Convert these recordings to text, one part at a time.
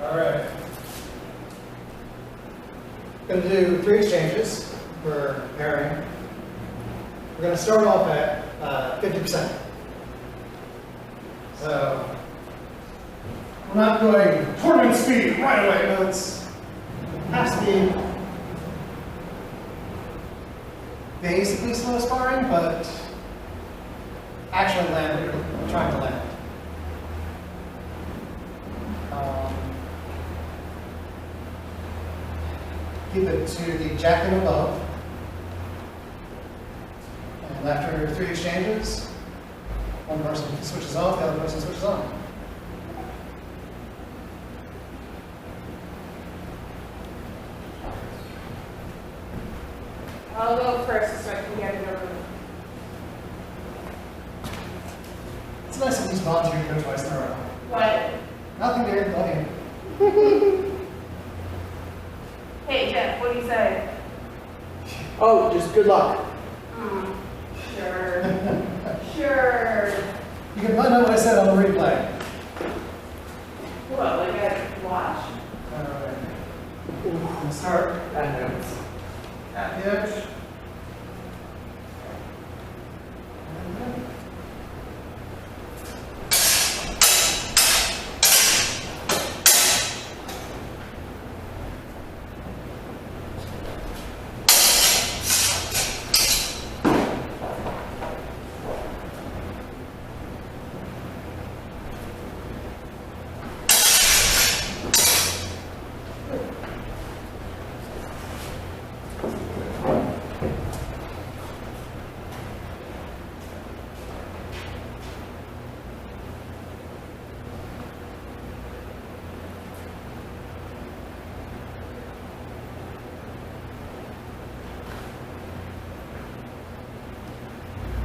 All right. Going to do 3 exchanges for pairing. We're going to start off at 50%. So we're not going tournament speed right away. No, it's half speed. Basically slow sparring, but actually land what you're trying to land. Keep it to the jack and above. And after 3 exchanges, one person switches off, the other person switches on. I'll go first so I can get it over with. It's nice that these volunteers go twice in a row. What? Nothing, dear. Love you. Hey, Geoff, what do you say? Oh, just good luck. Sure. Sure. You can find out what I said on the replay. What, like I watch? We'll start at the edge.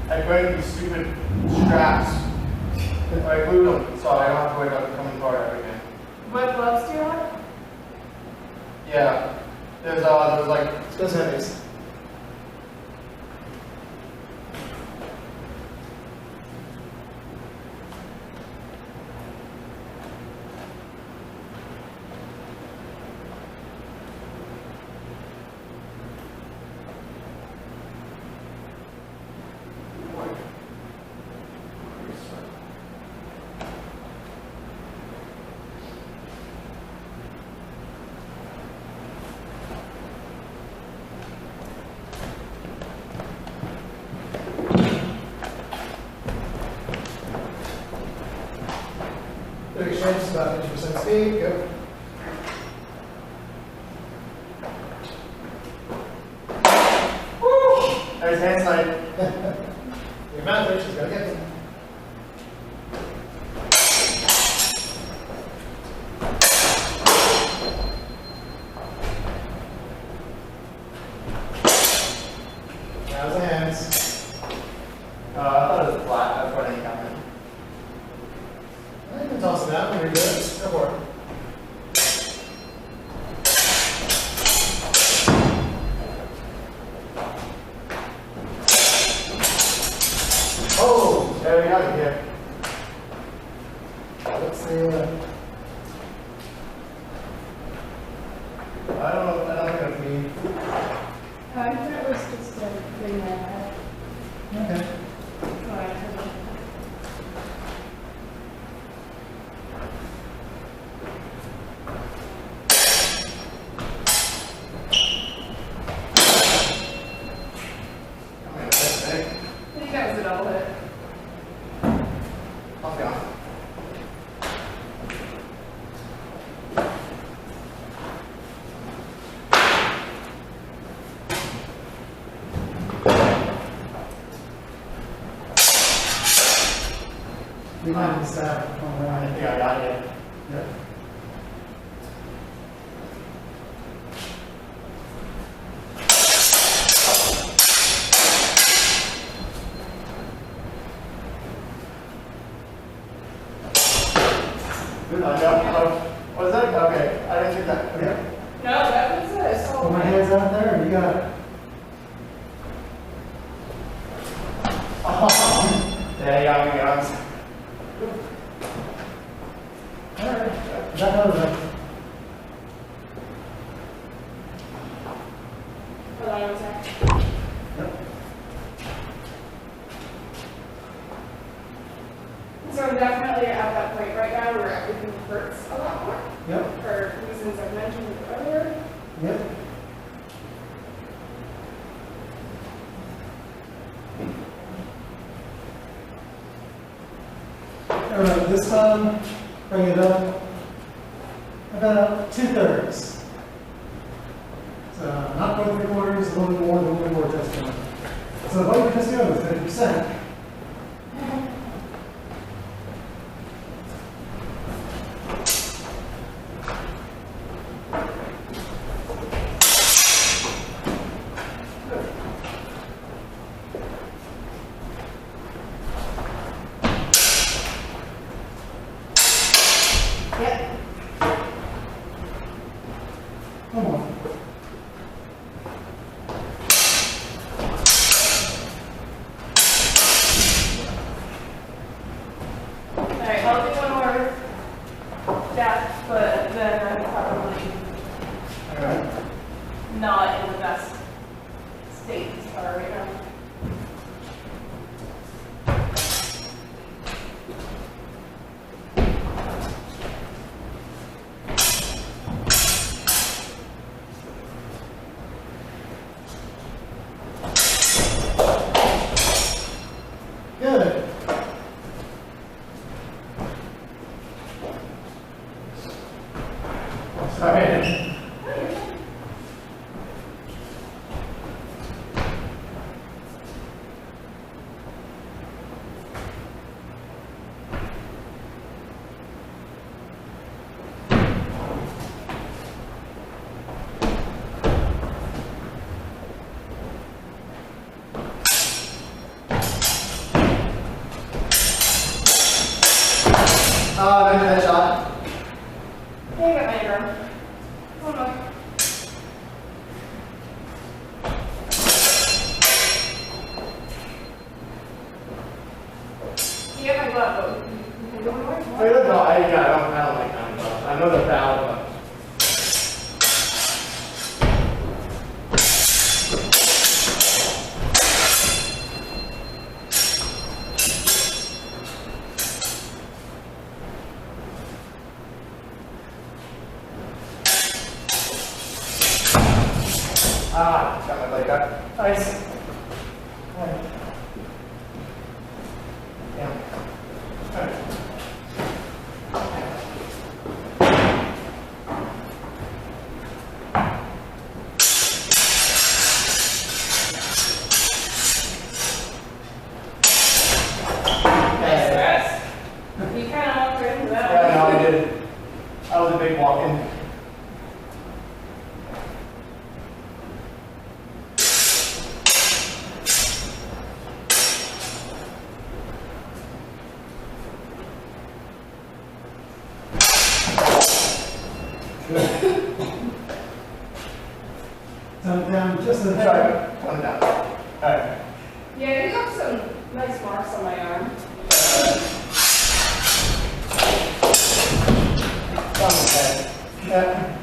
I put these stupid straps. I glued them so I don't have to worry about it coming apart again. What gloves do you have? Yeah. There's like Those heavies. Good exchange, about 50% speed. Go. Woo! There's hand sight. Your mouth there, she's got to get them. Now's the hands. I thought it was flat. That's why I didn't count it. You can toss it out when you're good. Go for it. Oh, There we go. Here. let's see. I don't think it's me. I thought it was just a thing that I had. Okay. Oh, I took it. I'm gonna test it. I think that was a double hit. I'll be off. We might miss out on the I line. think I got it. Yep. Good. Was that? Okay. I didn't think that. Okay. Yep. No, that was it. Put my hands out there and you got it. There you go. Alright. Is that over? hurts a lot more Yep, for reasons I've mentioned earlier. yep. All right, this time, bring it up about 2/3. So not quite 3/4, a little bit more than what we were just doing. So what we're just doing is 50%. Yep. Come on. Alright, I'll do one more depth, but then I'm probably All right. not in the best state to start right now. Good. Sorry. Maybe that shot. Hey, I got my arm. One more. You get my glove, but you can do one more? I don't know. I don't like counting gloves. I know they're bad, but. Got my leg up. Nice. Alright. Yeah. Alright. Nice rest. You kind of walked right into that Yeah, one. no, I did. That was a big walk-in. Thumb down just a bit. Sorry, one down. Alright. Yeah, you got some nice marks on my arm. Okay. Yeah.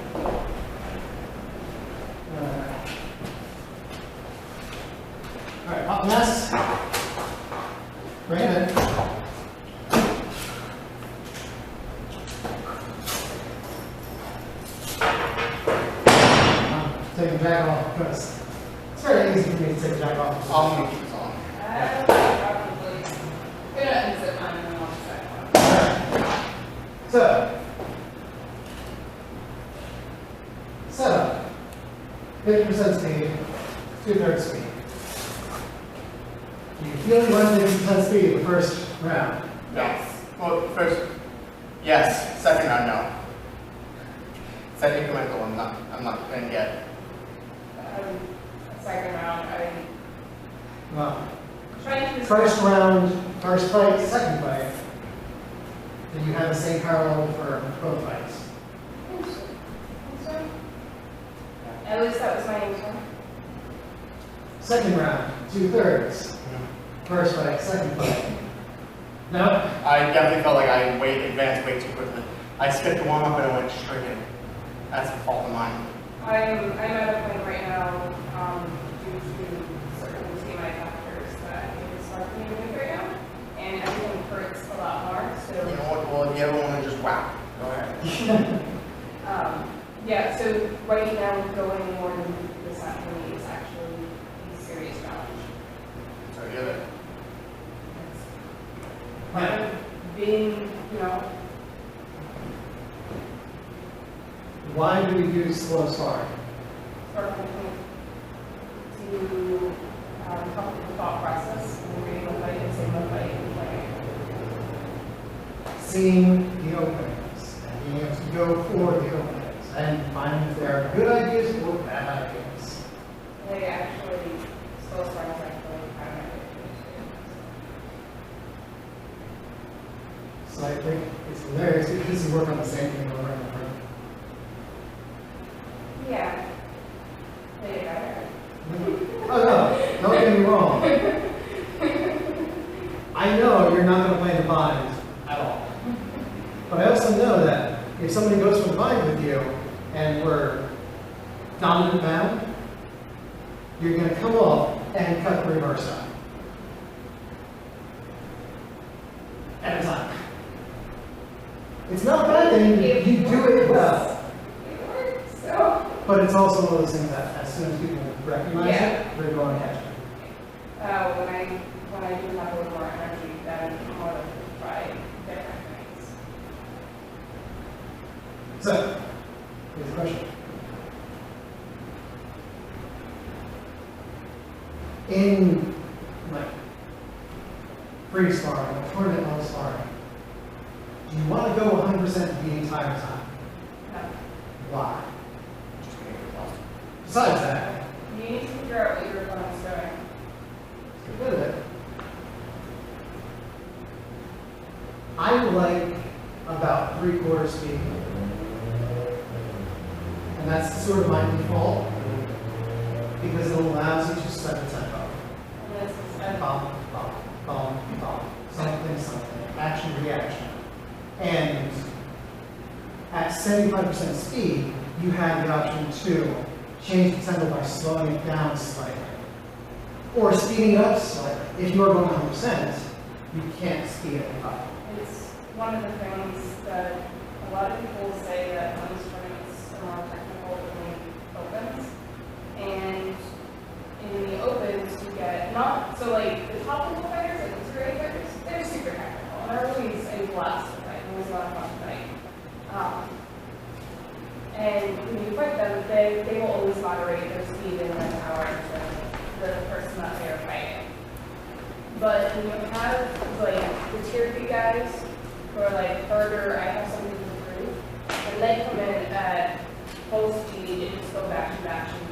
All right, up next, Brandon. Taking jack off because it's very easy for me to take jack off. I'm gonna keep this on. Probably. Gonna unzip mine and then I'll check one. So, setup, 50% speed, 2/3 speed. You feel you run 50% speed the first round. No. Yes. Well, first, yes. Second round, no. Second incremental, I'm not gonna get. Second round, Well, trying to. first round, first fight, second fight. Then you have the same parallel for both fights. At least that was my answer. Second round, 2/3. First fight, second fight. No? I definitely felt like I advanced way too quickly. I skipped the warm-up and I went straight in. That's a fault of mine. I'm at a point right now, due to certain TMI factors that I think it's hard for me to move right now, and everything hurts a lot more, so. You know what? Well, if you ever want to just whack, Go ahead. Yeah, so right now, going more than 50% for me is actually a serious challenge. I get it. It's part of being, you know, Why do we do slow sparring? sort of to help with the thought process and reading the fight and seeing the fight and playing. Seeing the openings and being able to go for the openings and finding if there are good ideas or bad ideas. They actually, slow sparring is actually kind of my favorite. So I think it's hilarious because you work on the same thing over and over. Yeah. They get better. Oh no, don't get me wrong. I know you're not going to play the bind at all. But I also know that if somebody goes for the bind with you and we're dominant bound, you're going to come off and cut the reverse out. Every time. It's not a bad thing, you do it well. It works, so. But it's also one of those things that as soon as people recognize it, they're going to catch it. When I do have a little more energy, then I'm more likely to try different things. So, here's the question. In like free sparring, or tournament level sparring, do you want to go 100% the entire time? No. Why? Just make it possible. Besides that, You need to figure out what your opponent's doing. get rid of it. I like about 3/4 speed. And that's sort of my default because it allows you to set the tempo. And this is Bump, bump, bump, bump, something, something, action, reaction. And at 75% speed, you have the option to change the tempo by slowing it down slightly or speeding it up slightly. If you're going 100%, you can't speed it up. It's one of the things that a lot of people say that men's tournaments are more technical than the opens. And in the opens, you get not, so like the top level fighters, like the super fighters, they're super technical. And they're always a blast to fight, always a lot of fun to fight. And when you fight them, they will always moderate their speed and their power to the person that they are fighting. But when you have like the tier 3 guys who are like harder, I have something to prove, and they come in at full speed and just go back to action.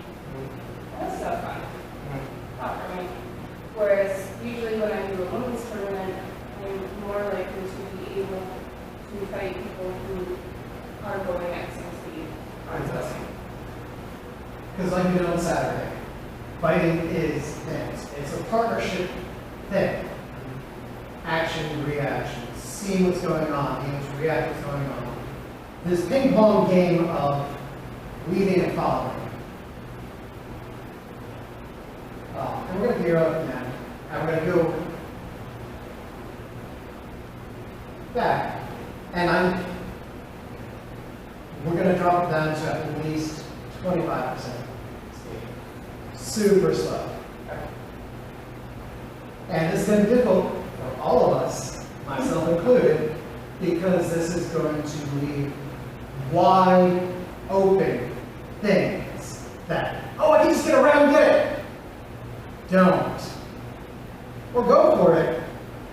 That's so fun. Not for me. Whereas usually when I do a women's tournament, I'm more likely to be able to fight people who are going at the same speed. Because like we did on Saturday, fighting is things. It's a partnership thing. Action, reaction, seeing what's going on, being able to react to what's going on. This ping pong game of leading and following. And we're going to gear up now. And we're going to go back. And we're going to drop it down to at least 25% speed. Super slow. And it's been difficult for all of us, myself included, because this is going to leave wide open things that, oh, I can just get around and get it. Don't. Or go for it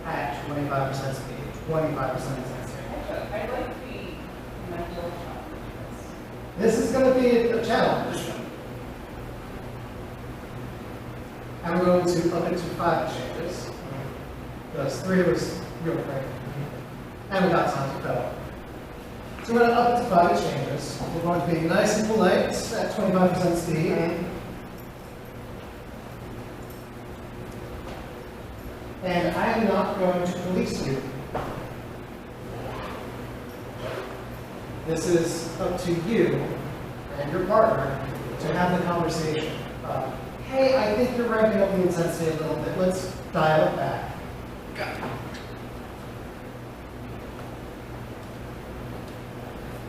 at 25% speed, 25% intensity. Actually, I like the mental challenge. This is going to be a challenge. And we're going to up it to 5 exchanges. Because 3 was real quick. And we got time to go. So we're going to up it to 5 exchanges. We're going to be nice and polite at 25% speed. And I am not going to police you. This is up to you and your partner to have the conversation. Hey, I think you're ramping up the intensity a little bit. Let's dial it back.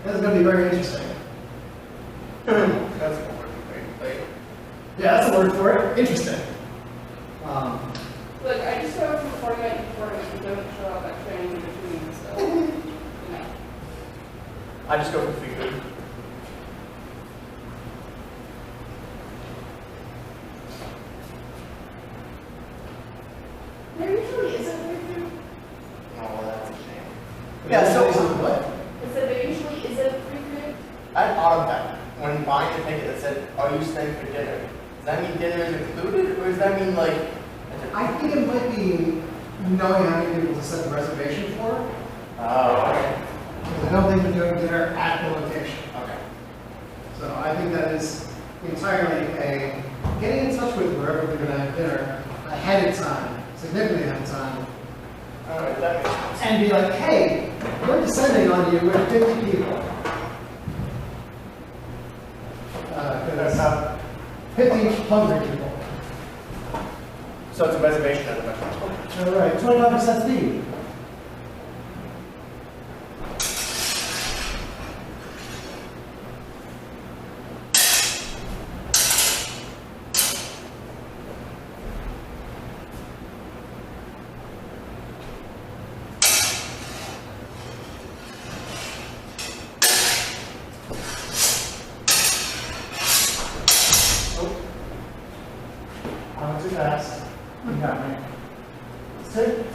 This is going to be very interesting. That's what we're doing. Yeah, that's a word for it. Interesting. Look, I just go from format to format and don't show up at training in between, so, you know. I just go for free food. There usually isn't free food. Oh, that's a shame. Yeah, so what? I said there usually isn't free food. I thought of that when buying the ticket that said, "Are you staying for dinner?" Does that mean dinner is included, or does that mean like? I think it might be knowing how many people to set the reservation for. Oh, okay. Because I don't think they're doing dinner at the location. Okay. So I think that is entirely a getting in touch with wherever we're going to have dinner ahead of time, significantly ahead of time, All right, that makes sense. and be like, hey, we're descending on you with 50 people. That's how. 50 hungry people. So it's a reservation at the restaurant. All right, 25% fee. I went too fast. You got me. Sit.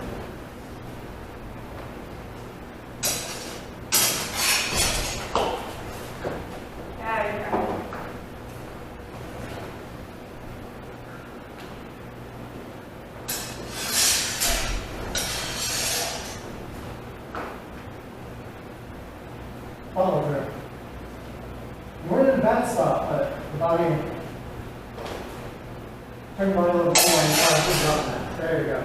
Yeah, Follow through. You weren't in a bad spot, but the body. Turn your body a little bit more and try to drop that. There you go.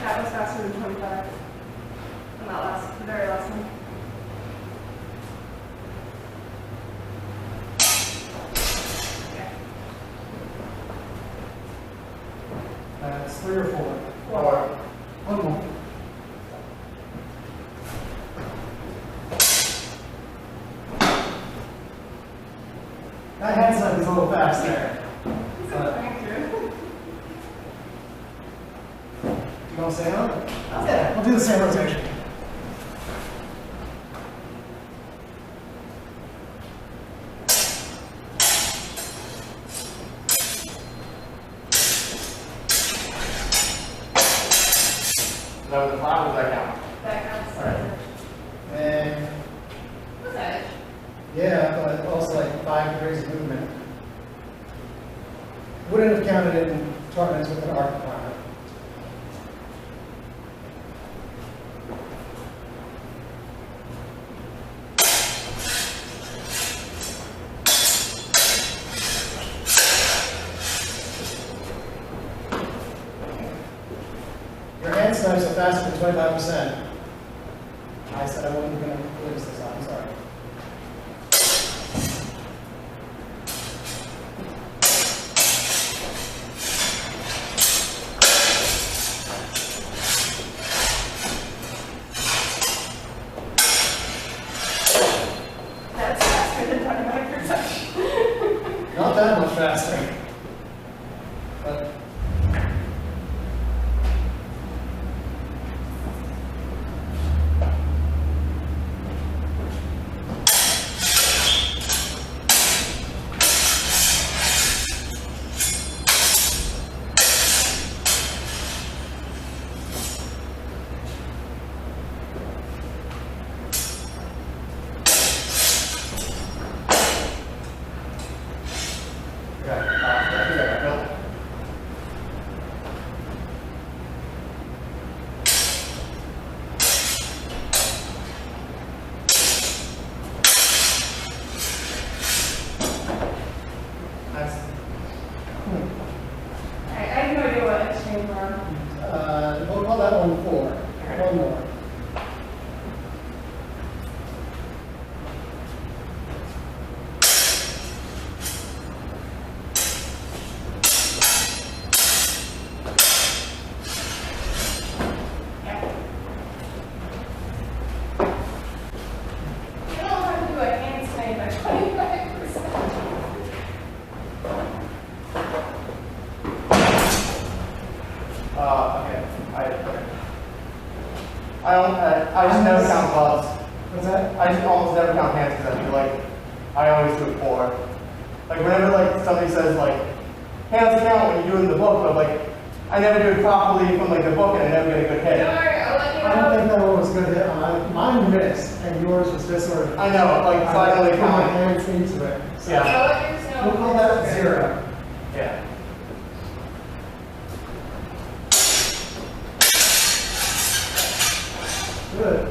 that was faster than 25. And that last, the very last one. Yeah. That's 3 or 4. Or One more. That hand side is a little fast there. It's a factor. You want to stay on? Yeah, we'll do the same rotation. that was the problem that count. That counts. Alright. And What's that? yeah, but also like 5 degrees of movement. Wouldn't have counted it in tournaments with an arc requirement. Your hand snipes are faster than 25%. I said I wasn't going to lose this time, I'm sorry. That's faster than 25%. Not that much faster. But that's, I have no idea what exchange we're on. we'll call that one 4. One more. I just never count gloves. What's that? I just almost never count hands because I feel like I always do it poor. Like whenever like somebody says like hands count when you do it in the book, but like I never do it properly from like the book and I never get a good hit. Don't worry, I'll let you I don't know. think that one was good hit. Mine missed, and yours was just sort of. I know, like so I only put my count. hands into it. So Yeah. I'll let yours know. we'll call that 0. Yeah. Good.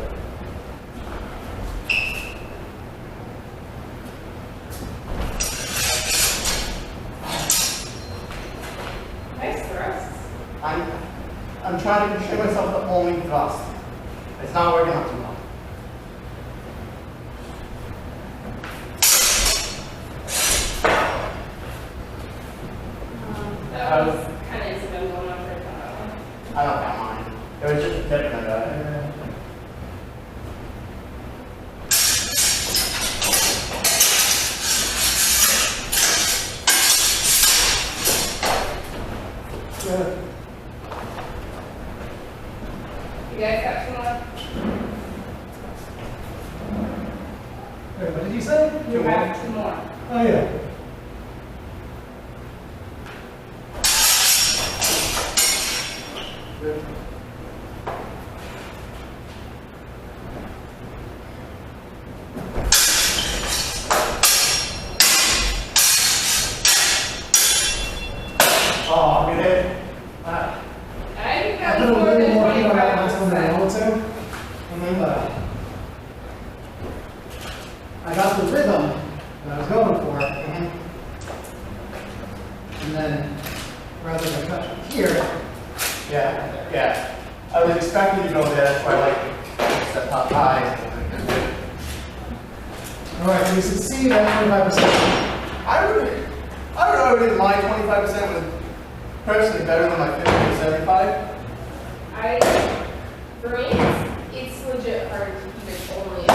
Nice thrusts. I'm trying to constrain myself to only thrust. It's not working out too well. That was kind of incidental when I first got that one. I don't count mine. It was just different. Good. You guys got 2 left? Wait, what did you say? You have 2 more. Oh, yeah. Good. Oh, good hit. I think I that put was a more little than more heat on that last one than I 25%. wanted to. But I got the rhythm that I was going for. And then, rather than cut here, Yeah, yeah. I was expecting to go there, that's why I like step top high. all right, we succeed at 25%. I would argue my 25% was personally better than my 50 to 75. For me, it's legit hard to keep it only at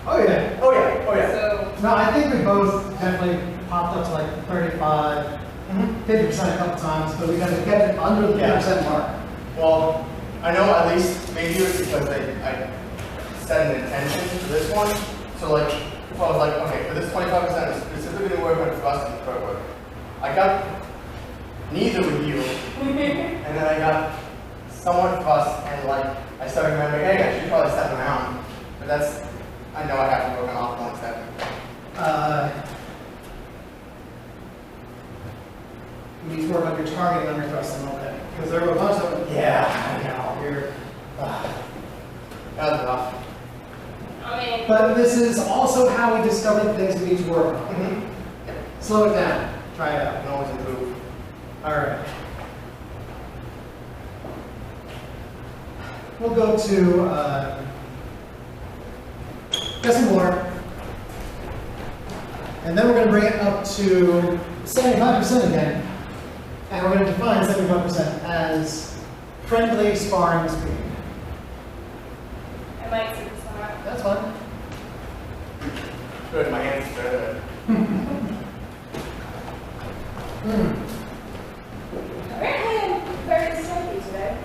25%. Oh, yeah. Oh yeah, oh yeah. So, No, I think we both definitely popped up to like 35, 50% a couple times, but we got to get it under the Yeah. 50% mark. Well, I know at least maybe it was because I set an intention for this one. So like, if I was like, okay, for this 25%, I'm specifically going to work on thrust and footwork. I got neither with you, and then I got somewhat thrust, and like, I started remembering, hey, I should probably step around. But that's, I know I have to work on off one step. You need to work on your targeting on your thrust a little bit, because there were a bunch of them. Yeah, I know. Here. That was rough. I mean, But this is also how we discovered things we need to work on. Mm-hmm. Slow it down. Try it I out. can always improve. All right. We'll go to guessing more. And then we're going to bring it up to 75% again. And we're going to define 75% as friendly sparring speed. I might see this one out. That's fine. Good, my hands are better. Apparently, I'm very sleepy today.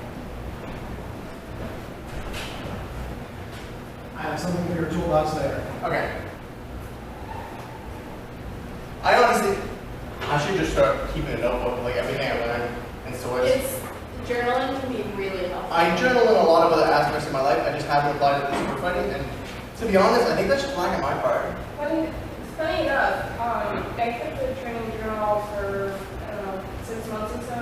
I have something for your toolbox later. Okay. I honestly, I should just start keeping a notebook of like everything I learned and so Journaling can be really helpful. I journal in a lot of other aspects of my life. I just haven't applied it to super fighting. And to be honest, I think that's just lack on my part. Funny enough, I kept a training journal for, I don't know, 6 months or so.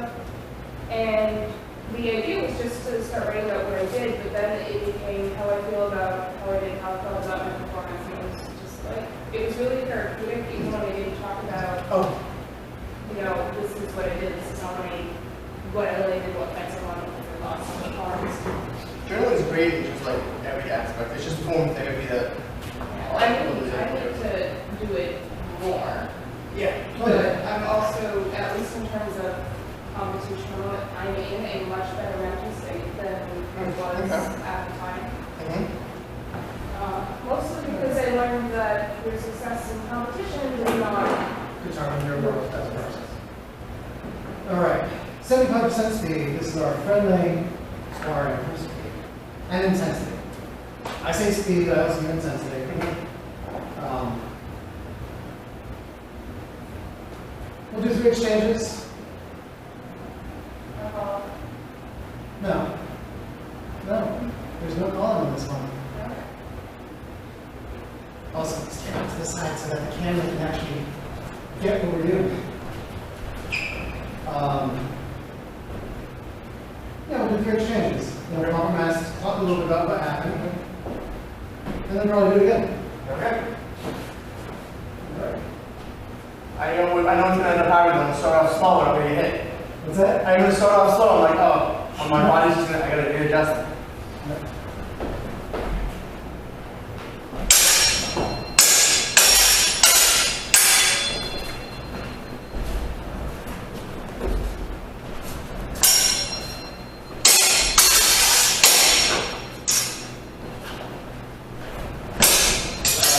And the idea was just to start writing about what I did, but then it became how I feel about how I did, how I felt about my performance. And it was just like, it was really therapeutic, even when I didn't talk about, this is what I did, this is how I, what I really did, what kinds of money I lost, what cars. Journaling is great in just like every aspect. It's just a form of therapy that. Well, I need to do it more. Yeah. But I'm also, at least in terms of competition, I'm in a much better mental state than I was at the time. Mostly because I learned that your success in competition does not Determine your work as a process. All right. 75% speed. This is our friendly sparring speed. and intensity. I say speed, I also mean intensity. We'll do 3 exchanges. No. No. There's no calling on this one. Also, let's get out to the side so that the camera can actually get what we're doing. Yeah, we'll do 3 exchanges. Then we'll compromise, talk a little bit about what happened, and then probably do it again. Okay. All right. I know it's gonna end up happening. I'm gonna start off slow and I'm gonna get hit. What's that? I'm gonna start off slow. I'm like, oh, my body's just gonna, I gotta readjust it.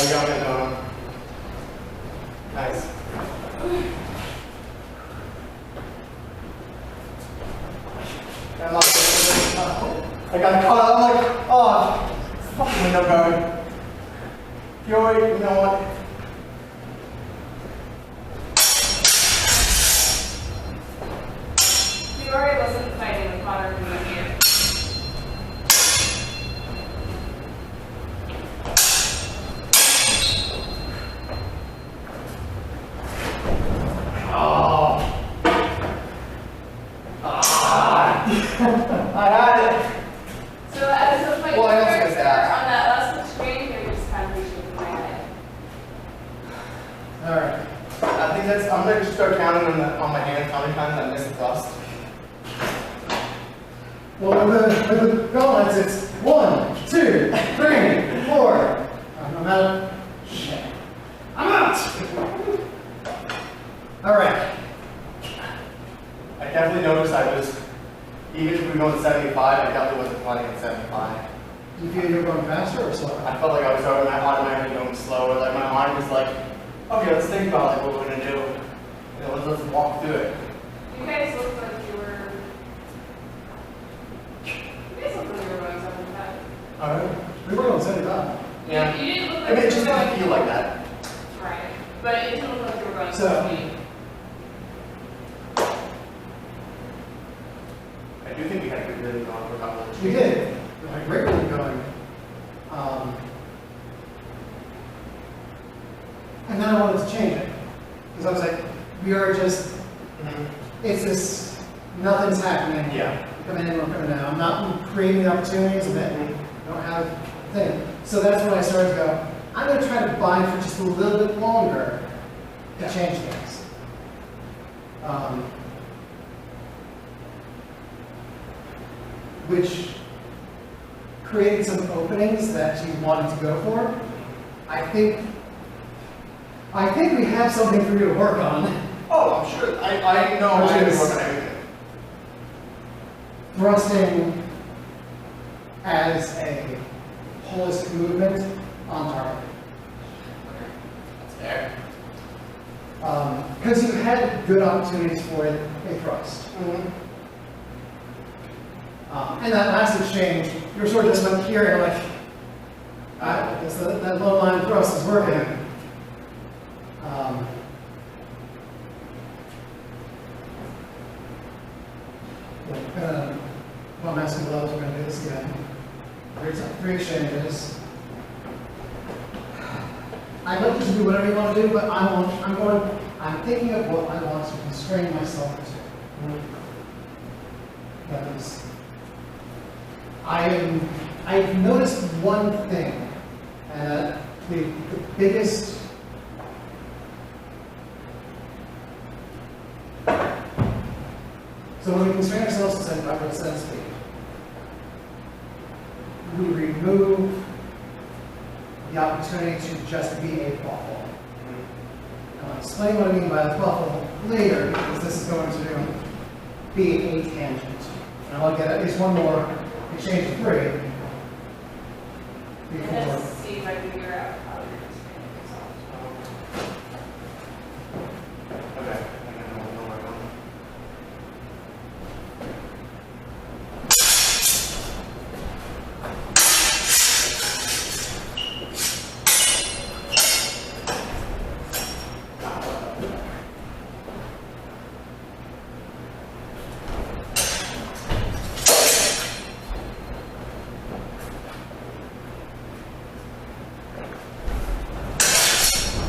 You got it, no. Nice. I got caught. I'm like, oh, fucking window guard. Fury, you know what? Fury wasn't fighting with Connor from the here. I had it. So as the fight Well, I also starts, got that. on that last exchange, they were just kind of reaching for my head. All right. I think that's. I'm gonna just start counting on my hand how many times I missed the thrust. Well, with the gauntlets, it's 1, 2, 3, 4. I'm out. Shit. I'm out! All right. I definitely noticed I was. Even if we were going 75, I definitely wasn't flying at 75. Do you feel you're going faster or slower? I felt like I was automatically going slower. Like my mind was like, okay, let's think about like what we're gonna do. You know, let's walk through it. You guys looked like you were. You guys looked like you were going 75. All right. We were going 75. Yeah. You didn't look like I mean, it you just were didn't going. feel like that. Right. But it didn't look like you were going So- 60. I do think we had a good rhythm going for a couple of We did. Like, great really going. And then I wanted to change it. Because I was like, we are just, it's this, nothing's happening. Yeah. We're coming in, we're coming out. I'm not creating the opportunities and then I don't have a thing. So that's when I started to go, I'm going to try to bind for just a little bit longer to Yeah. change things. Which created some openings that you wanted to go for. I think we have something for you to work on. Oh, I'm sure. I know Which I can is- work on everything. Thrusting as a holistic movement on target. That's fair. Because you had good opportunities for a thrust. And that last exchange, you were sort of just up here and like, I guess that low line thrust is working. Well, massive gloves, we're gonna do this again. 3 exchanges. I'd like you to do whatever you want to do, but I'm thinking of what I want to constrain myself to. That is, I've noticed one thing, and the biggest so when we constrain ourselves to 75% speed, we remove the opportunity to just be a waffle. And I'll explain what I mean by the waffle later, because this is going to be a tangent. And I want to get at least one more exchange of 3 before. Let's see if I can figure out how you're explaining yourself. Okay. I think I know where we're going.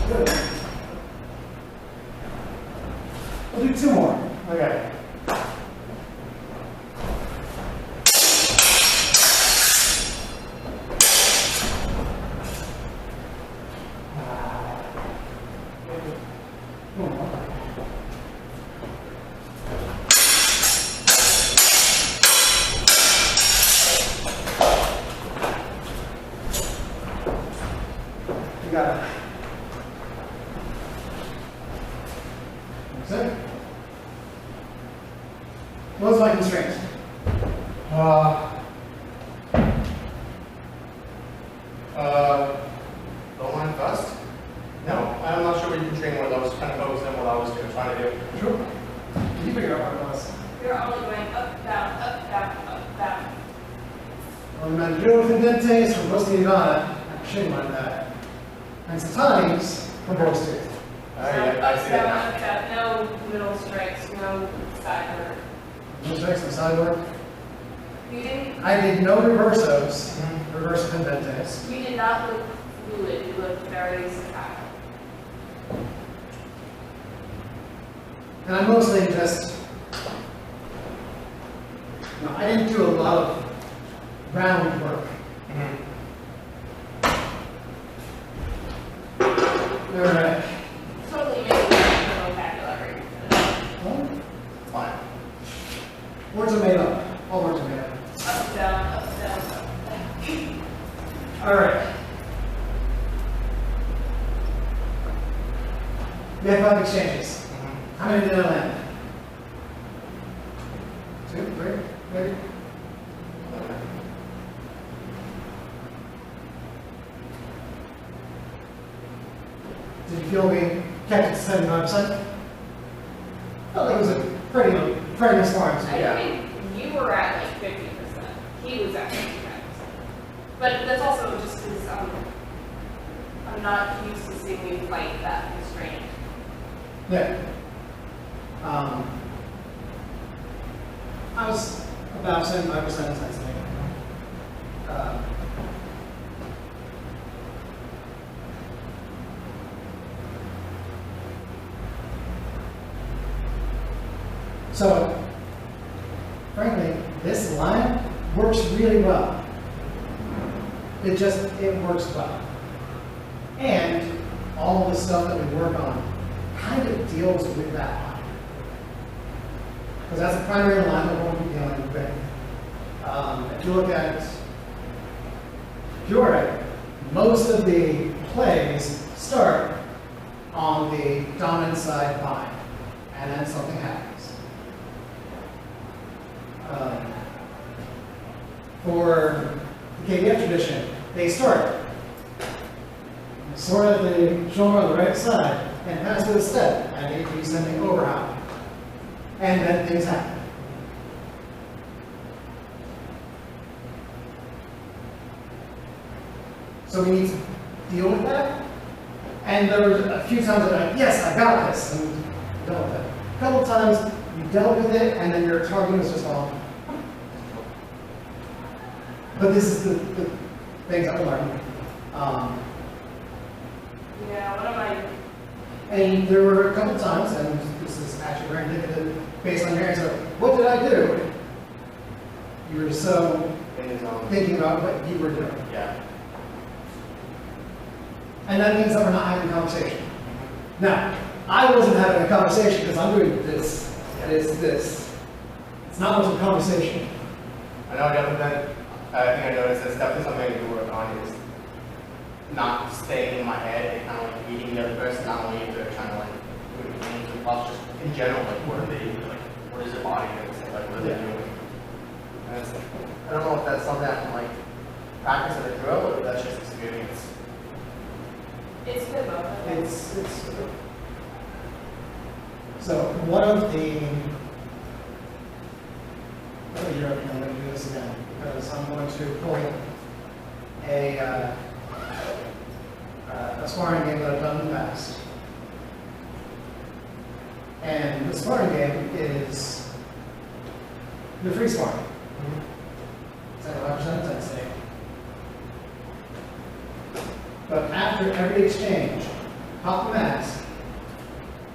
Good. We'll do 2 more. Okay. One more. You got it. That's it. What was my constraint? Low line first? No, I'm not sure what you can train one of those, kind of focus on what I was trying to do. Sure. Can you figure out what it was? You're only going up, down, up, down, up, down. Well, the mandrill with indentes for most of the Ivana, I'm shitting like that. And sometimes for both too. Alright, I see Down, that. up, down, no middle strikes, no side work. No strikes, no side work. You didn't, I did no reversos, reverse of indentes. you did not look fluid, you looked very staccato. And I mostly just, no, I didn't do a lot of ground work. All right. Totally made the vocabulary. Well, Fine. words are made up. All words are made up. Up, down, up, down, up, down. All right. We had 5 exchanges. How many did I land? 2, 3, maybe? Did you feel we kept it to 75%? Felt like it was a pretty good scoring. I think you were at like 50%. He was at 55%. But that's also just because I'm not used to seeing you fight that constraint. Yeah. I was about 75% intensity. So, frankly, this line works really well. It works well. And all of the stuff that we work on kind of deals with that line. Because that's the primary line that we're going to be dealing with. If you look at Fiore, most of the plays start on the dominant side bind, and then something happens. For the KBF tradition, they start sort of the shoulder on the right side and pass with a step, and they do something overhand. And then things happen. So we need to deal with that. And there were a few times that I'm like, yes, I got this, and dealt with it. A couple of times you dealt with it, and then your target was just all. But this is the things I learned. Yeah, one of my, And there were a couple of times, and this is actually very indicative based on your answer, what did I do? You were so In his own. thinking about what you were doing. Yeah. And that means that we're not having a conversation. Now, I wasn't having a conversation because I'm doing this, this. It's not much of a conversation. I know definitely I think I noticed that's definitely something I need to work on is not staying in my head and kind of like reading the other person, not only if they're trying to like do it but just in general, like what are they like what is their body doing? Like what are they doing? And it's, I don't know if that's something I can like practice at a drill or if that's just experience. it's good though. It's so one of the Europe, I'm going to do this again because I'm going to pull a sparring game that I've done in the past. And the sparring game is the free sparring. 75% intensity. But after every exchange, pop the mask,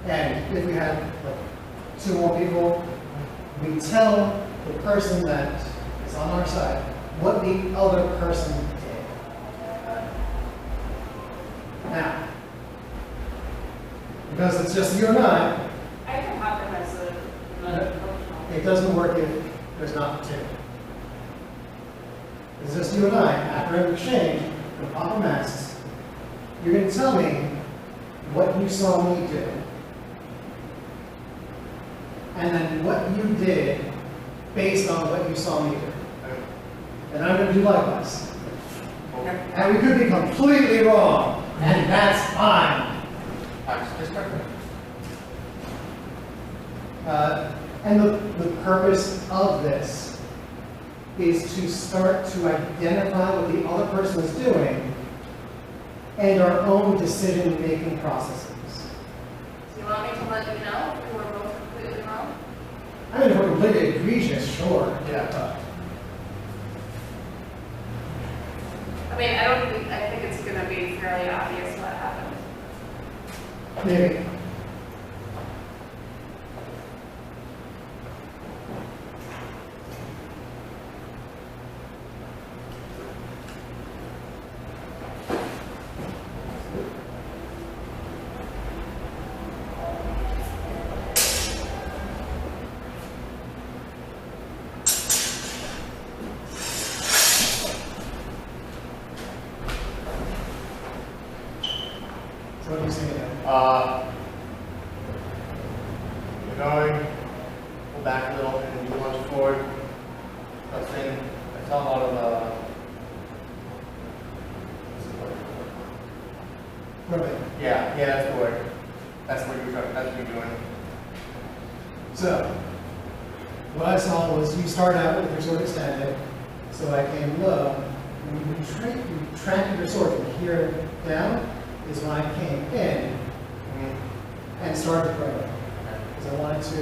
and if we had like 2 more people, we tell the person that is on our side what the other person did. Now, because it's just you and I can pop them as a it doesn't work if there's not 2. It's just you and I, after every exchange, we pop our masks. You're going to tell me what you saw me do, and then what you did based on what you saw me do. And I'm going to do likewise. And we could be completely wrong, and that's fine. And the purpose of this is to start to identify what the other person is doing and our own decision-making processes. Do you want me to let you know if we're both completely wrong? I mean, if we're completely egregious, sure. Yeah. I mean, I think it's going to be fairly obvious what happened. Maybe. So what do you say then? You're going, pull back a little, and you lunge forward. That's in. I tell a lot of Perfect. yeah, that's the word. That's what you're doing. So, what I saw was you start out with your sword extended, so I came low, and you tracked your sword from here down is when I came in and started to pray. Because I wanted to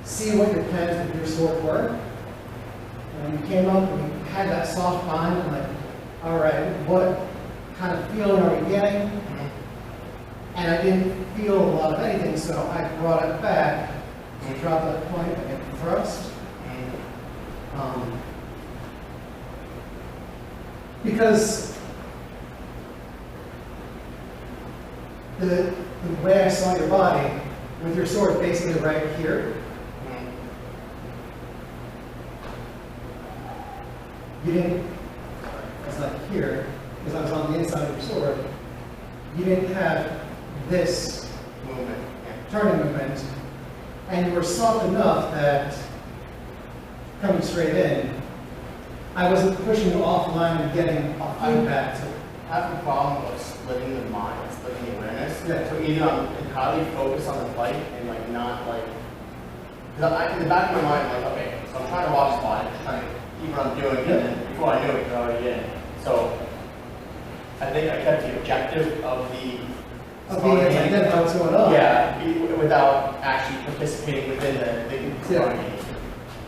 see what your plans with your sword were. And when you came up and you had that soft bind, I'm like, all right, what kind of feeling are we getting? And I didn't feel a lot of anything, so I brought it back to drop that point and thrust. Because the way I saw your body with your sword basically right here, you didn't, it's like here, because I was on the inside of your sword, you didn't have this Movement. turning movement, and you were soft enough that coming straight in, I wasn't pushing you offline and getting a feedback to I have a problem with splitting the mind, splitting the awareness. Yeah. So either I'm entirely focused on the fight and like not like, because in the back of my mind, I'm like, okay, so I'm trying to watch the body, just trying to keep what I'm doing, and then before I knew it, you're already in. So I think I kept the objective of the being able to identify what's going on. without actually participating within the sparring game.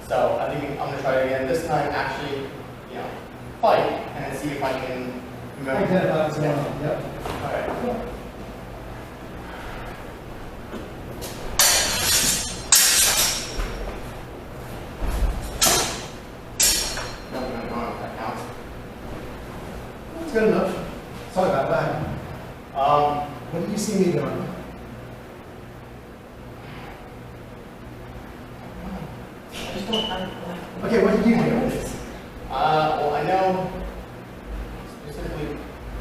So I think I'm gonna try it again. This time, actually, fight and then see if I can remember. Identify what's going on, yep. All right. Cool. Nothing going on if that counts. That's good enough. Sorry about that. What did you see me doing? I just don't have Okay, what did you do? well, I know specifically.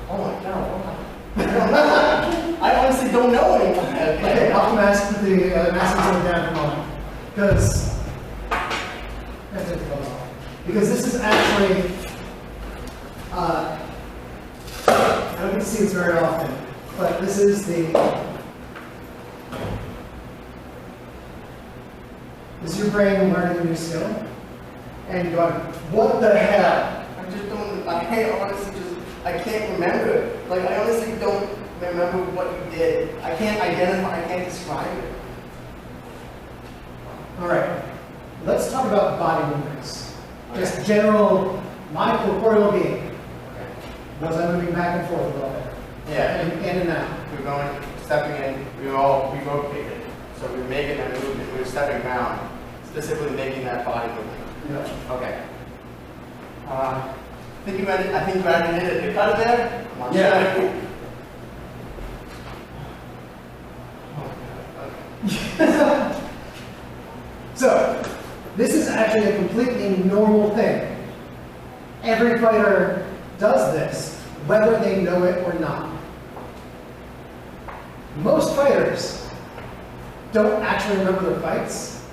Oh my God! I don't know. I honestly don't know anymore. Okay, off the mask, put the mask down for a moment. Because, this is actually, I don't get to see this very often, but this is your brain learning a new skill, and you're going, what the hell? I just don't. I can't remember it. Like I honestly don't remember what you did. I can't identify. I can't describe it. All right, let's talk about body movements. Just general, my corporeal being. Was I moving back and forth a little bit? Yeah. In and out. we were going, stepping in, we rotated. So we were making that movement, we were stepping down, specifically making that body movement. Yeah. Okay. I think you already did it. You cut it there? I'm not Yeah. sure. Okay. So, this is actually a completely normal thing. Every fighter does this, whether they know it or not. Most fighters don't actually remember their fights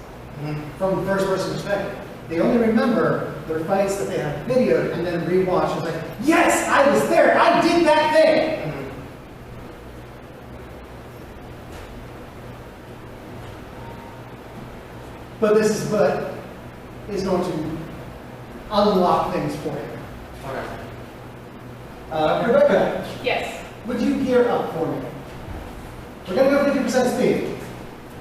from the first person perspective. They only remember their fights that they have videoed and then rewatch. It's like, yes, I was there, I did that thing. But this is what is going to unlock things for you. Okay. Rebecca, Yes. would you gear up for me? We're going to go 50% speed.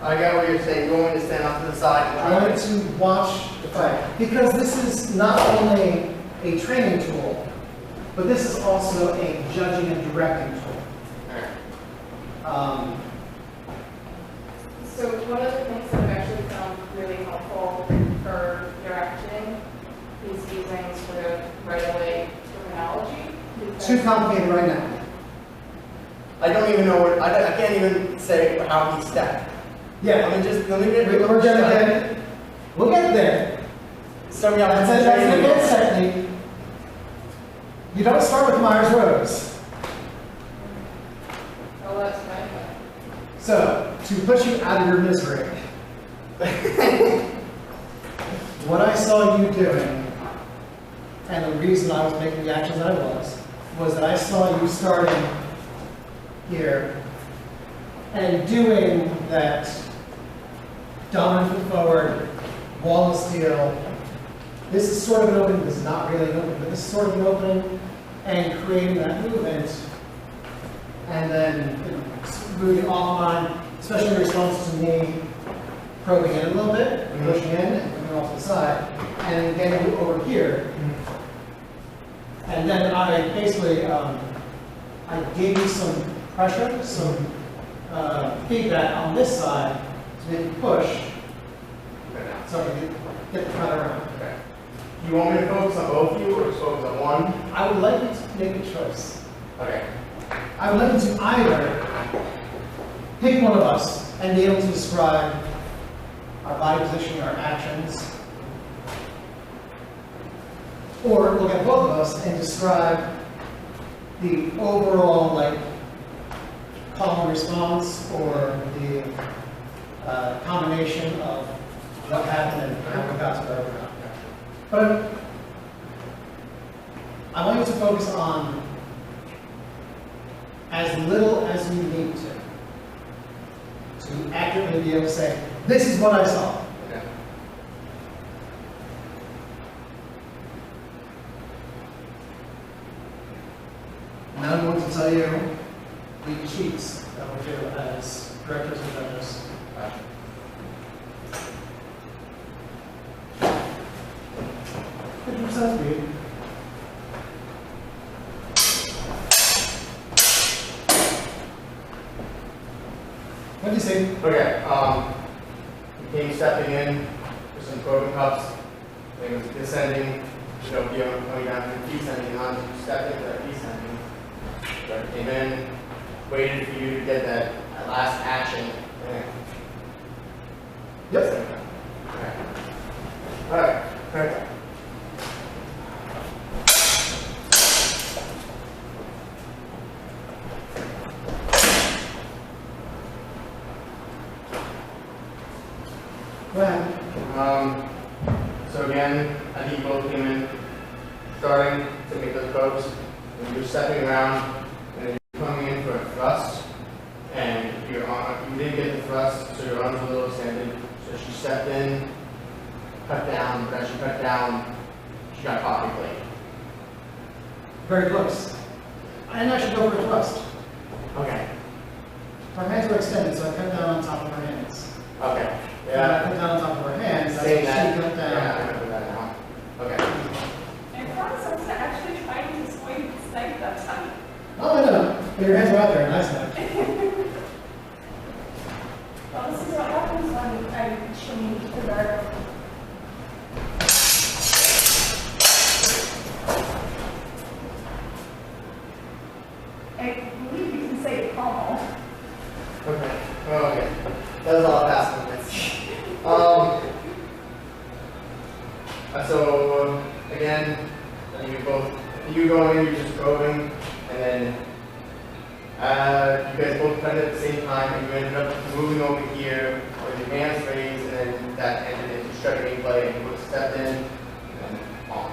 I get what you're saying. You want me to stand off to the side and I try want to watch the fight. Because this is not only a training tool, but this is also a judging and directing tool. Alright. So one of the things that I've actually found really helpful for direction is using sort of right-away terminology. Too complicated right now. I don't even know what, I can't even say how he stepped. Yeah, Let me get we're gonna get, we'll get there. Start me off That's with it, that's training. the good technique. You don't start with Myers-Rose. Oh, that's fine. So, to put you out of your misery, what I saw you doing, and the reason I was making the actions I was that I saw you starting here and doing that dominant foot forward, wall of steel. This is sort of an opening, this is not really an opening, but this is sort of an opening, and creating that movement, and then moving offline, especially in response to me probing in a little bit, pushing in, and coming off to the side, and getting over here. And then I basically, I gave you some pressure, some feedback on this side to make you push, so I can get the front around. Okay. You want me to focus on both of you or just focus on one? I would like you to make a choice. Okay. I would like you to either pick one of us and be able to describe our body position, our actions, or look at both of us and describe the overall, like, call and response, or the combination of what happened and how we got to where we got. But I want you to focus on as little as you need to accurately be able to say, this is what I saw. Okay. And I'm going to tell you the cheats that we do as directors and judges. Speed. What did you say? Okay. Came stepping in with some broken cups. It was descending, coming down to the descending on, stepping to that descending. So I came in, waited for you to get that last action. Yep. Okay. All right. Perfect. Go ahead. So again, I think you both came in starting to make those pokes, and you're stepping around, and then you're coming in for a thrust, and your arm, you didn't get the thrust, so your arms were a little extended. So she stepped in, cut down, but as she cut down, she got caught in the blade. Very close. I didn't actually go for a thrust. Okay. Her hands were extended, so I cut down on top of her hands. Okay. When I cut down on top of her hands, that's when Saying that. she cut down. Yeah, I remember that now. Okay. I promise I was actually trying to swing the snake that time. Oh, no, but your hands were out there, nice enough. Okay. Oh, okay. That was all past movements. So again, you going in, you're just probing, and then you guys both kind of at the same time, and you ended up moving over here with your hands raised, and then that ended into stretching play, and you both stepped in, and then on.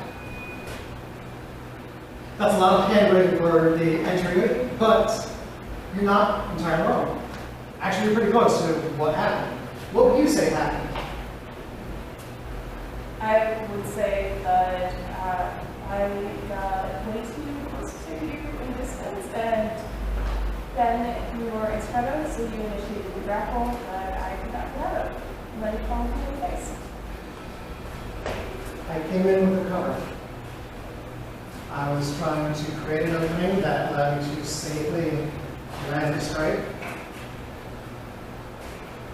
That's a lot of hand waving for the entry, but you're not entirely wrong. Actually, you're pretty close to what happened. What would you say happened? I would say that I got way too close to you in distance, and then you were in front of, so you initiated the grapple that I could not get out of, and then you fall into your face. I came in with a cover. I was trying to create an opening that allowed me to safely land the strike.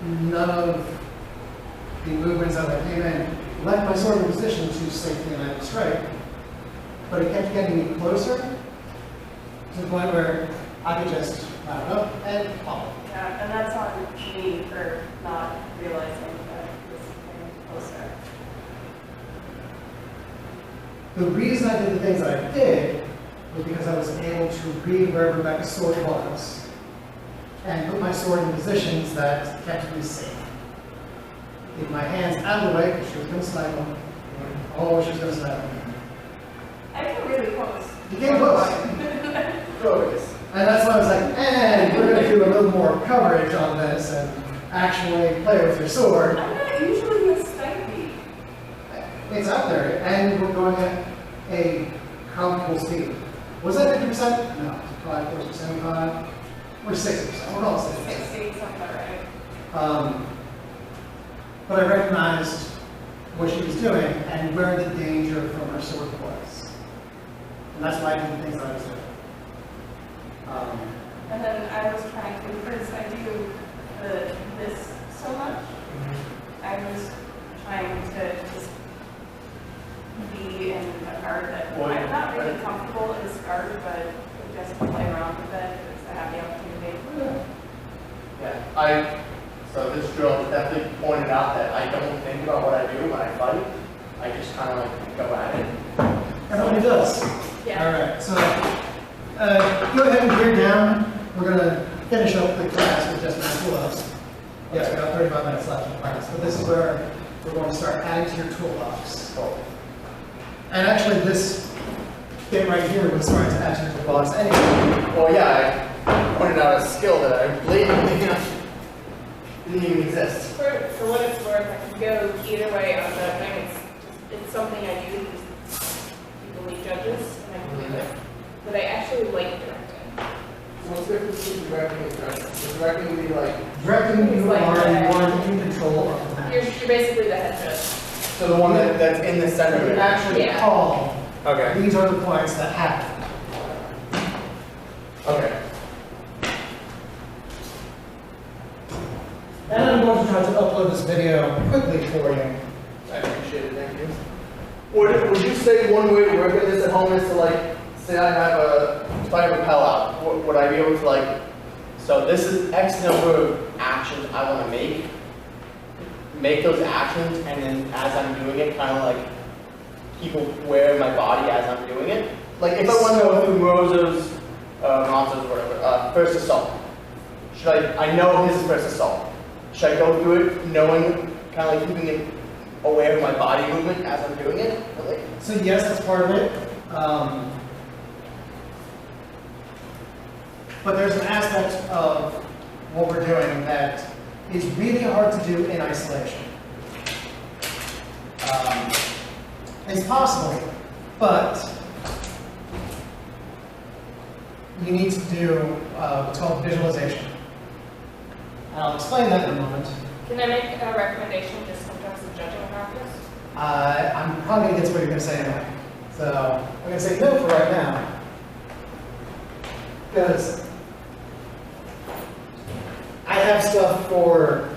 None of the movements as I came in left my sword in position to safely land the strike, but it kept getting me closer to the point where I could just mount up and pop. Yeah, and that's on me for not realizing that this came closer. The reason I did the things that I did was because I was able to read where Rebecca's sword was and put my sword in positions that kept me safe. Keep my hands out of the way because she was going to snipe me. Oh, she was going to snipe me. I came really close. You came close. Close. And that's why I was like, and we're going to do a little more coverage on this and actually play with your sword. I'm not usually a snipey. It's out there, and we're going at a comfortable speed. Was that 50%? No, 5, 4, 6, 7, 5. We're 60%. We're all 60%. 60, something right. But I recognized what she was doing and where the danger from her sword was. And that's why I did the things that I was doing. And then I was trying to, because I do this so much, I was trying to just be in a guard that I'm not really comfortable in this guard, but just play around with it because I have the opportunity. Yeah, so this drill definitely pointed out that I don't think about what I do when I fight. I just kind of like go at it. Everybody does. Yeah. All right, so go ahead and gear down. We're going to finish up the class with just my gloves. Yes, we got 35 minutes left in class, but this is where we're going to start adding to your toolbox. Cool. And actually, this bit right here was starting to add to your toolbox anyway. Well, yeah, I pointed out a skill that I blatantly didn't even exist. For what it's worth, I can go either way on the thing. It's something I do because people need judges, and I can do it. But I actually like directing. What's the difference between directing and directing? Does directing be like... Directing, you Like are that. the one in control of the match. You're basically the head judge. So the one that's in the center of You it? actually Yeah. call, Okay. these are the points that happen. Okay. And I'm going to try to upload this video quickly for you. I appreciate it, thank you. Would you say one way to work at this at home is to like, say I have if I have a pel out, would I be able to like, so this is X number of actions I want to make those actions, and then as I'm doing it, kind of like keep aware of my body as I'm doing it? Like if I want to go through Rosa's, Monzo's, whatever, first assault, I know his first assault. Should I go through it knowing, kind of like keeping it aware of my body movement as I'm doing it? Really? So yes, that's part of it. But there's an aspect of what we're doing that is really hard to do in isolation. It's possible, but you need to do what's called visualization. And I'll explain that in a moment. Can I make a recommendation just in terms of judging practice? I'm probably going to get to what you're going to say anyway. So I'm going to say no for right now. Because I have stuff for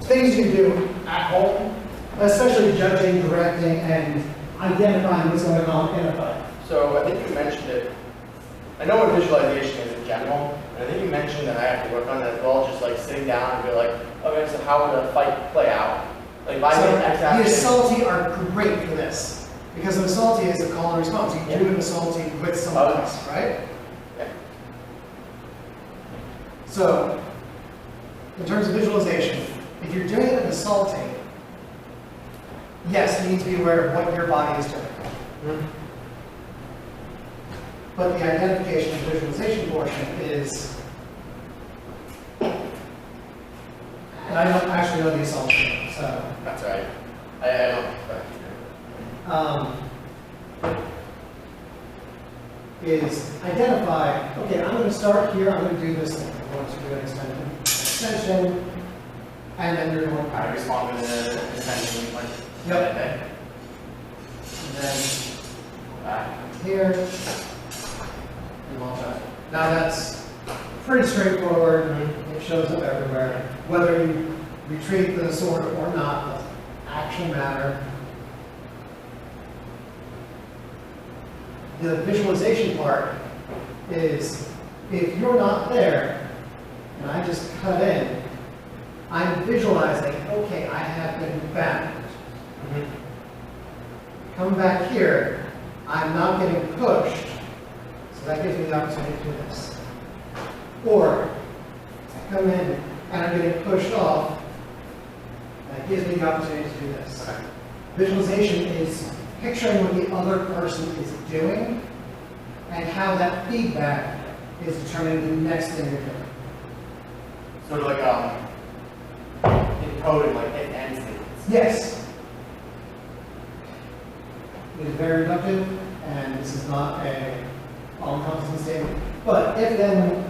things you can do at home, especially judging, directing, and identifying what's going on in a fight. So I think you mentioned it. I know what visualization is in general, And I think you mentioned that I have to work on that as well, just like sitting down and be like, okay, so how would a fight play out? Like if I So make X the action. assaulti are great for this, because an assaulti is a call and response. You do an assaulti with someone Okay. else, right? Yeah. So, in terms of visualization, if you're doing an assaulting, yes, you need to be aware of what your body is doing. But the identification and visualization portion is, and I don't actually know the assaulting, so. That's right. I don't Is identify, okay, I'm going to start here, I'm going to do this thing. I'm going to do an extension, and then you're going I respond to the intention like Yep. that. and then here, and all that. Now that's pretty straightforward, it shows up everywhere. Whether you retrieve the sword or not doesn't actually matter. The visualization part is, if you're not there, and I just cut in, I'm visualizing, okay, I have been bound. Come back here, I'm not getting pushed, so that gives me the opportunity to do this. Or, I come in and I'm getting pushed off, that gives me the opportunity to do this. Okay. Visualization is picturing what the other person is doing and how that feedback is determining the next thing you're doing. Sort of like encoded like it ends things. Yes. It is very reductive, and this is not a all-encompassing statement. But if then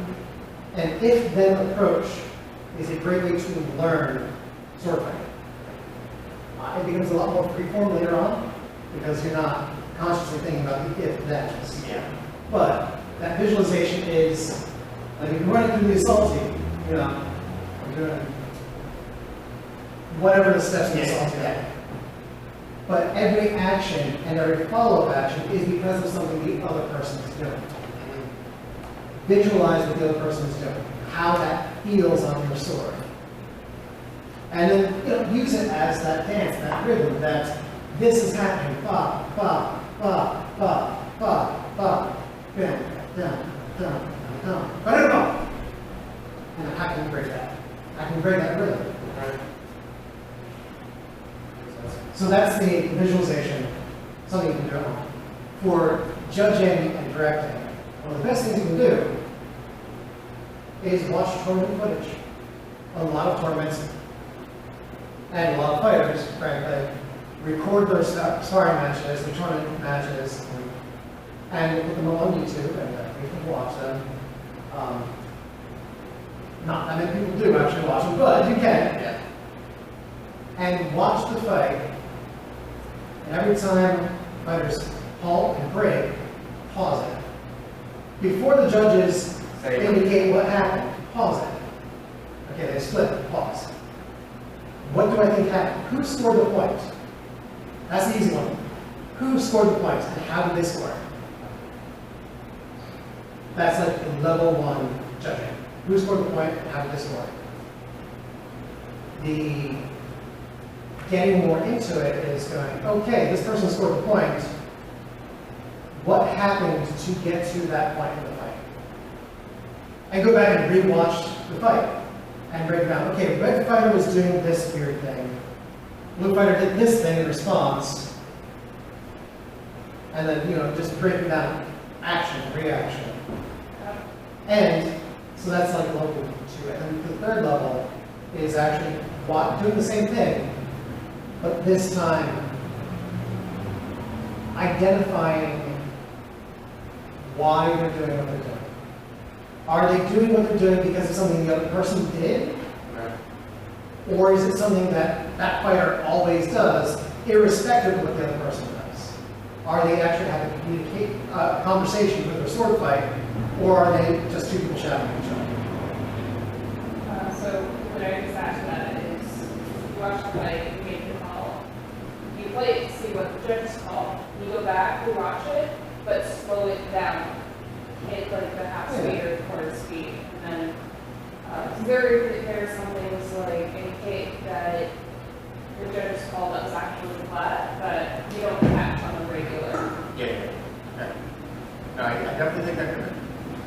approach is a great way to learn sword fighting. It becomes a lot more freeform later on because you're not consciously thinking about the if-thens. Yeah. But that visualization is, like if you're running through the assaulting, you know, I'm doing whatever the steps in the assaulting are. But every action and every follow-up action is because of something the other person is doing. Visualize what the other person is doing, how that feels on your sword. And then, use it as that dance, that rhythm, that this is happening, ba, ba, ba, ba, ba, ba, down, down, down, down, down. And how can you break that? I can break that rhythm. So that's the visualization, something you can do at home. For judging and directing, one of the best things you can do is watch tournament footage. A lot of tournaments and a lot of fighters, frankly, record their sparring matches, their tournament matches, and put them on YouTube, and you can watch them. Not that many people do actually watch them, but you can. Yeah. And watch the fight. And every time fighters halt and break, pause it. Before the judges indicate what happened, pause it. Okay, they split, pause. What do I think happened? Who scored the point? That's the easy one. Who scored the point and how did they score it? That's like the level 1 judging. Who scored the point and how did they score it? The getting more into it is going, okay, this person scored the point. What happened to get to that point in the fight? And go back and rewatch the fight and break it down. Okay, red fighter was doing this weird thing. Blue fighter did this thing in response. And then, just breaking down action, reaction. And so that's like level 2. And then the third level is actually doing the same thing, but this time identifying why they're doing what they're doing. Are they doing what they're doing because of something the other person did? Or is it something that that fighter always does, irrespective of what the other person does? Are they actually having a conversation with their sword fight, or are they just two people shouting at each other? So what I just asked that is, you watch the fight, you make the call, you play it to see what the judges call, you go back, you watch it, but slow it down, hit like the half speed or quarter speed, and there are some things like a kick that the judges called that was actually flat, but you don't catch on a regular. Yeah. No, I definitely think that could,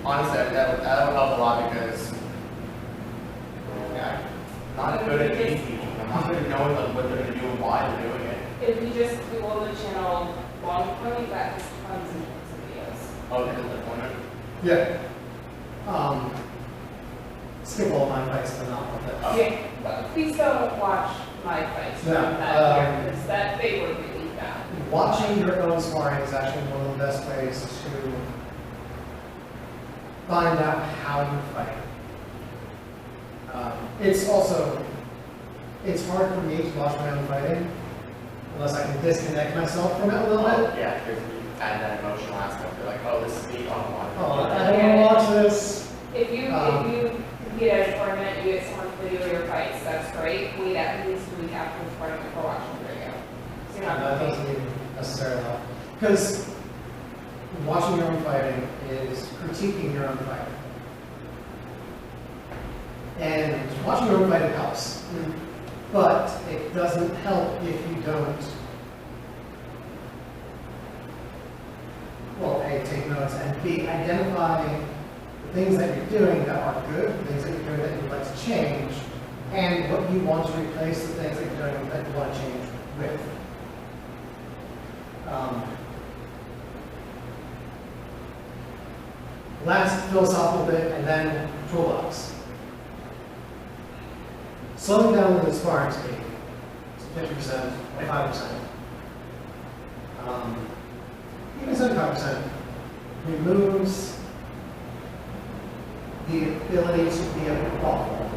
honestly, that would help a lot because, yeah, I'm not good at teaching people. I'm not good at knowing like, what they're going to do and why they're doing it. If you just Google the channel long point, that has tons and tons of videos. Oh, they did the pointer? Yeah. Skip all my fights, but not with that. Yeah, but please don't watch my fights from Yeah, that year, because that they were really bad. Watching your own sparring is actually one of the best ways to find out how you fight. It's hard for me to watch my own fighting unless I can disconnect myself from it a little bit. Yeah, because you add that emotional aspect. You're like, oh, this is me on one. Oh, I don't want to watch this. If you compete at a tournament, you get someone to video your fights, that's great. Wait at least a week after the tournament for watching the video. So you're not That doesn't even necessarily help. Because watching your own fighting is critiquing your own fighting. And watching your own fighting helps. But it doesn't help if you don't, well, A, take notes, and B, identify the things that you're doing that are good, the things that you're doing that you'd like to change, and what you want to replace the things that you're doing that you want to change with. Last philosophical bit, and then toolbox. Slowing down with the sparring speed, 50%, 25%, even 75%, removes the ability to be a buffle.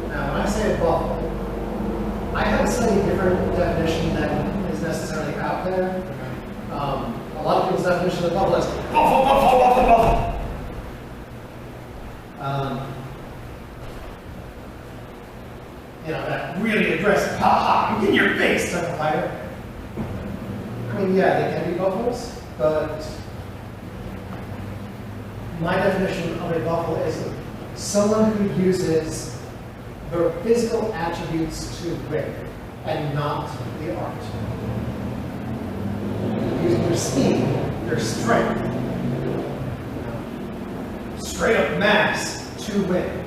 Now, when I say a buffle, I have a slightly different definition than is necessarily out there. A lot of people's definition of buffle is buffle, buffle, buffle, buffle. That really aggressive, ha ha, I'm in your face type of fighter. I mean, yeah, they can be buffles, but my definition of a buffle is someone who uses their physical attributes to win and not the art. Using their speed, their strength, straight up mass to win.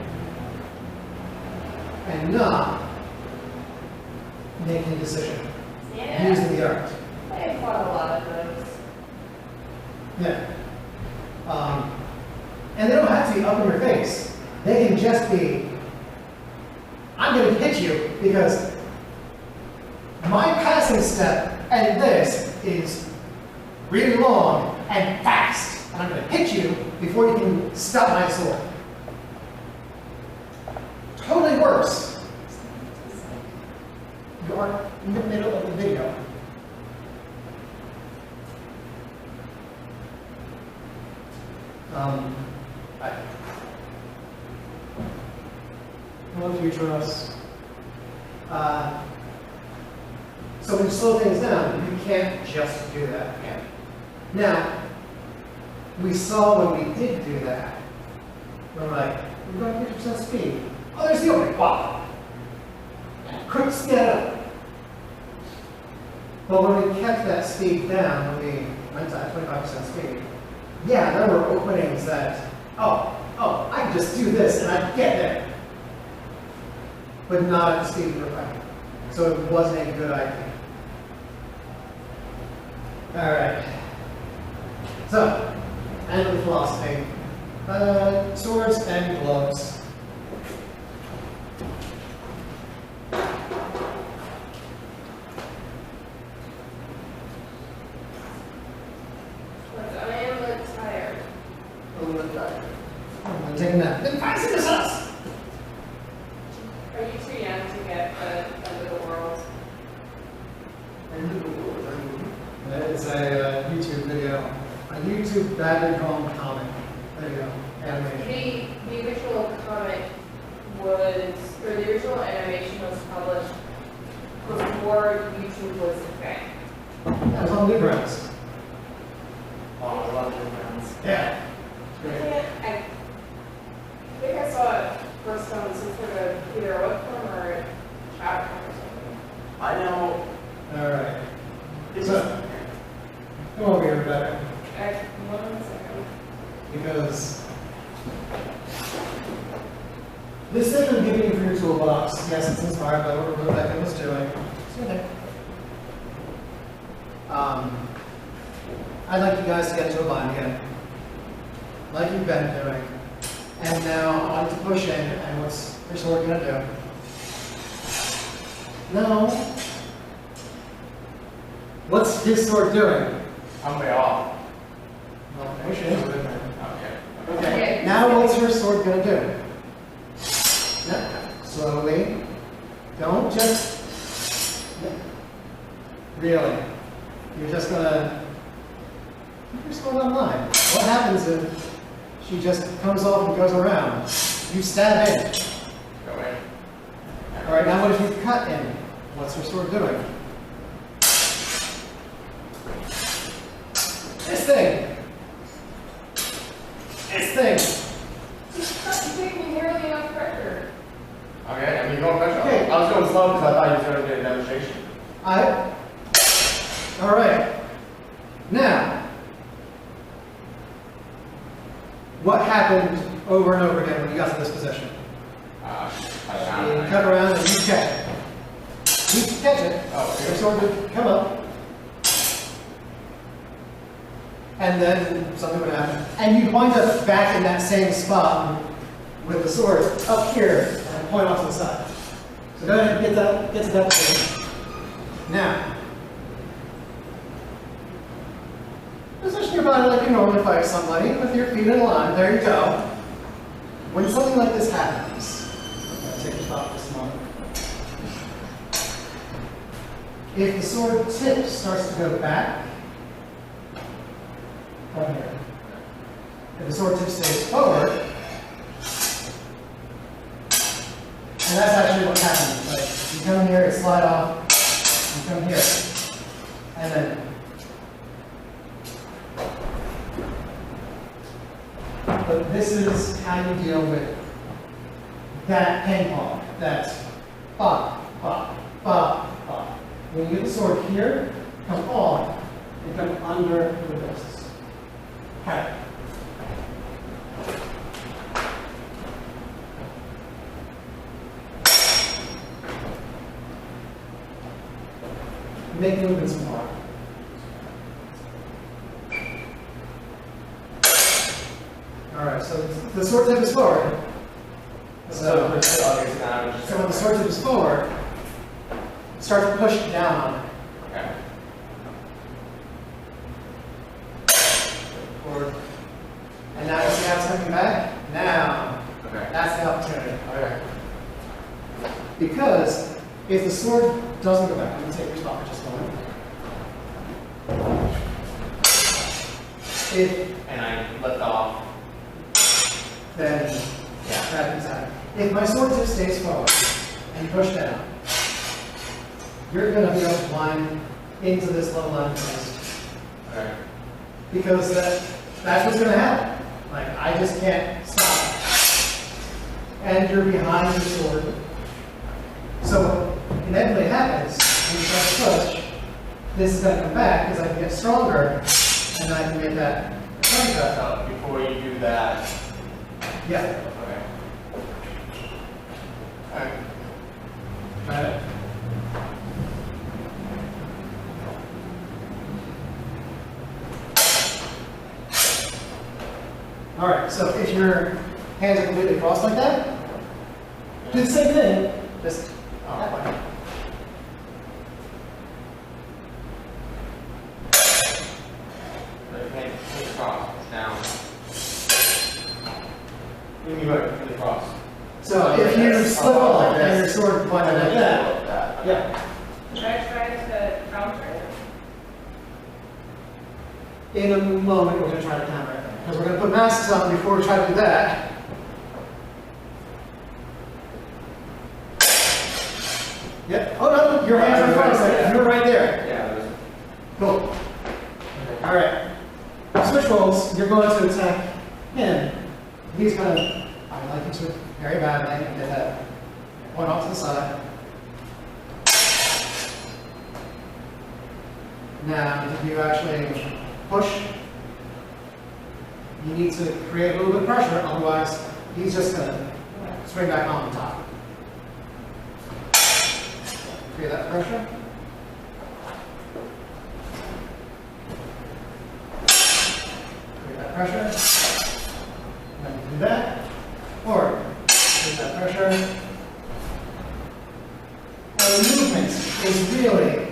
And not making a decision using the art. I have fought a lot of those. Yeah. And they don't have to be up in your face. They can just be, I'm going to hit you because my passing step and this is really long and fast. And I'm going to hit you before you can stop my sword. Totally works. You are in the middle of the video. Hello, future us. So when you slow things down, you can't just do that again. Now, we saw when we did do that, we're like, we're going 50% speed. Oh, there's the opening. Wow. Quick speed up. But when we kept that speed down, when we went to 25% speed, yeah, there were openings that, oh, I can just do this and I get there. But not at the speed we were fighting. So it wasn't a good idea. All right. So, end of the philosophy. Swords and gloves. Taking that. Then find some us. Are you too young to get the end of the world? It's a YouTube video. A YouTube badly drawn comic video animation. The original comic was, or the original animation was published before YouTube was a thing. That was on Newgrounds. Oh, I love Newgrounds. Yeah. I think I saw it first on heroic form or a child form or something. I know. All right. It's So, come over here, Rebecca, One second. because this thing I'm giving you for your toolbox, yes, it's inspired by what Rebecca was doing. It's okay. I'd like you guys to get into a line again, like you've been doing. And now I want you to push in, and what's your sword gonna do? No. What's his sword doing? I'm way off. Well, push into it. Okay. Okay. Now what's your sword gonna do? No. Slowly. Don't just. No. Really. You're just gonna keep your sword on line. What happens if she just comes off and goes around? You stab in. Go in. All right. Now what if you cut in? What's her sword doing? This thing. This thing. You take me nearly enough pressure. Okay, I mean, you're going pressure. Okay. I was going slow because I thought you were going to do a demonstration. All right. Now, what happened over and over again when you got to this position? I You cut around and you catch it. You catch it. Oh, Your sword would come up. And then something would happen. And you'd wind up back in that same spot with the sword up here and point off to the side. So go ahead and get to that position. Now, position your body like you normally fight somebody with your feet in line. There you go. When something like this happens, I'm going to take a stop for this moment. If the sword tip starts to go back, come here. If the sword tip stays forward, and that's actually what happens. Like, you come here, it slide off, you come here, and then but this is how you deal with that ping pong. That's pop, pop, pop, pop. When you get the sword here, come on and come under the wrists. Okay. Make movements more. All right, so the sword tip is forward. So when the sword tip is forward, start to push down on it. Okay. Forward. And now you see how it's coming back? Now, Okay. that's the opportunity. Okay. Because if the sword doesn't go back, I'm going to take your spot for just a moment. And I lift off. Then that comes out. If my sword tip stays forward and you push down, you're going to be able to climb into this low line first. Okay. Because that's what's going to happen. Like, I just can't stop. And you're behind the sword. So what inevitably happens when you start to push, this is going to come back because I can get stronger and I can make that punch back up. Before you do that. Yeah. Okay. Alright. Got it? All right, so if your hands are completely crossed like that, do the same thing, just that way. Take cross. Down. Give me what? Really cross. So if you slip off and your sword pointed like that, Okay. yeah. Should I try to counter it? In a moment, we're going to try to counter it. Because we're going to put masks on before we try to do that. Yep. Oh, no, your hands are frozen. You're right there. Yeah, there's. Cool. All right. Switch rolls. You're going to attack him. He's going to, I would like you to very badly and get that. Point off to the side. Now, if you actually push, you need to create a little bit of pressure, otherwise he's just going to swing back on the top. Create that pressure. Create that pressure. Then you can do that. Or create that pressure. Now the movement is really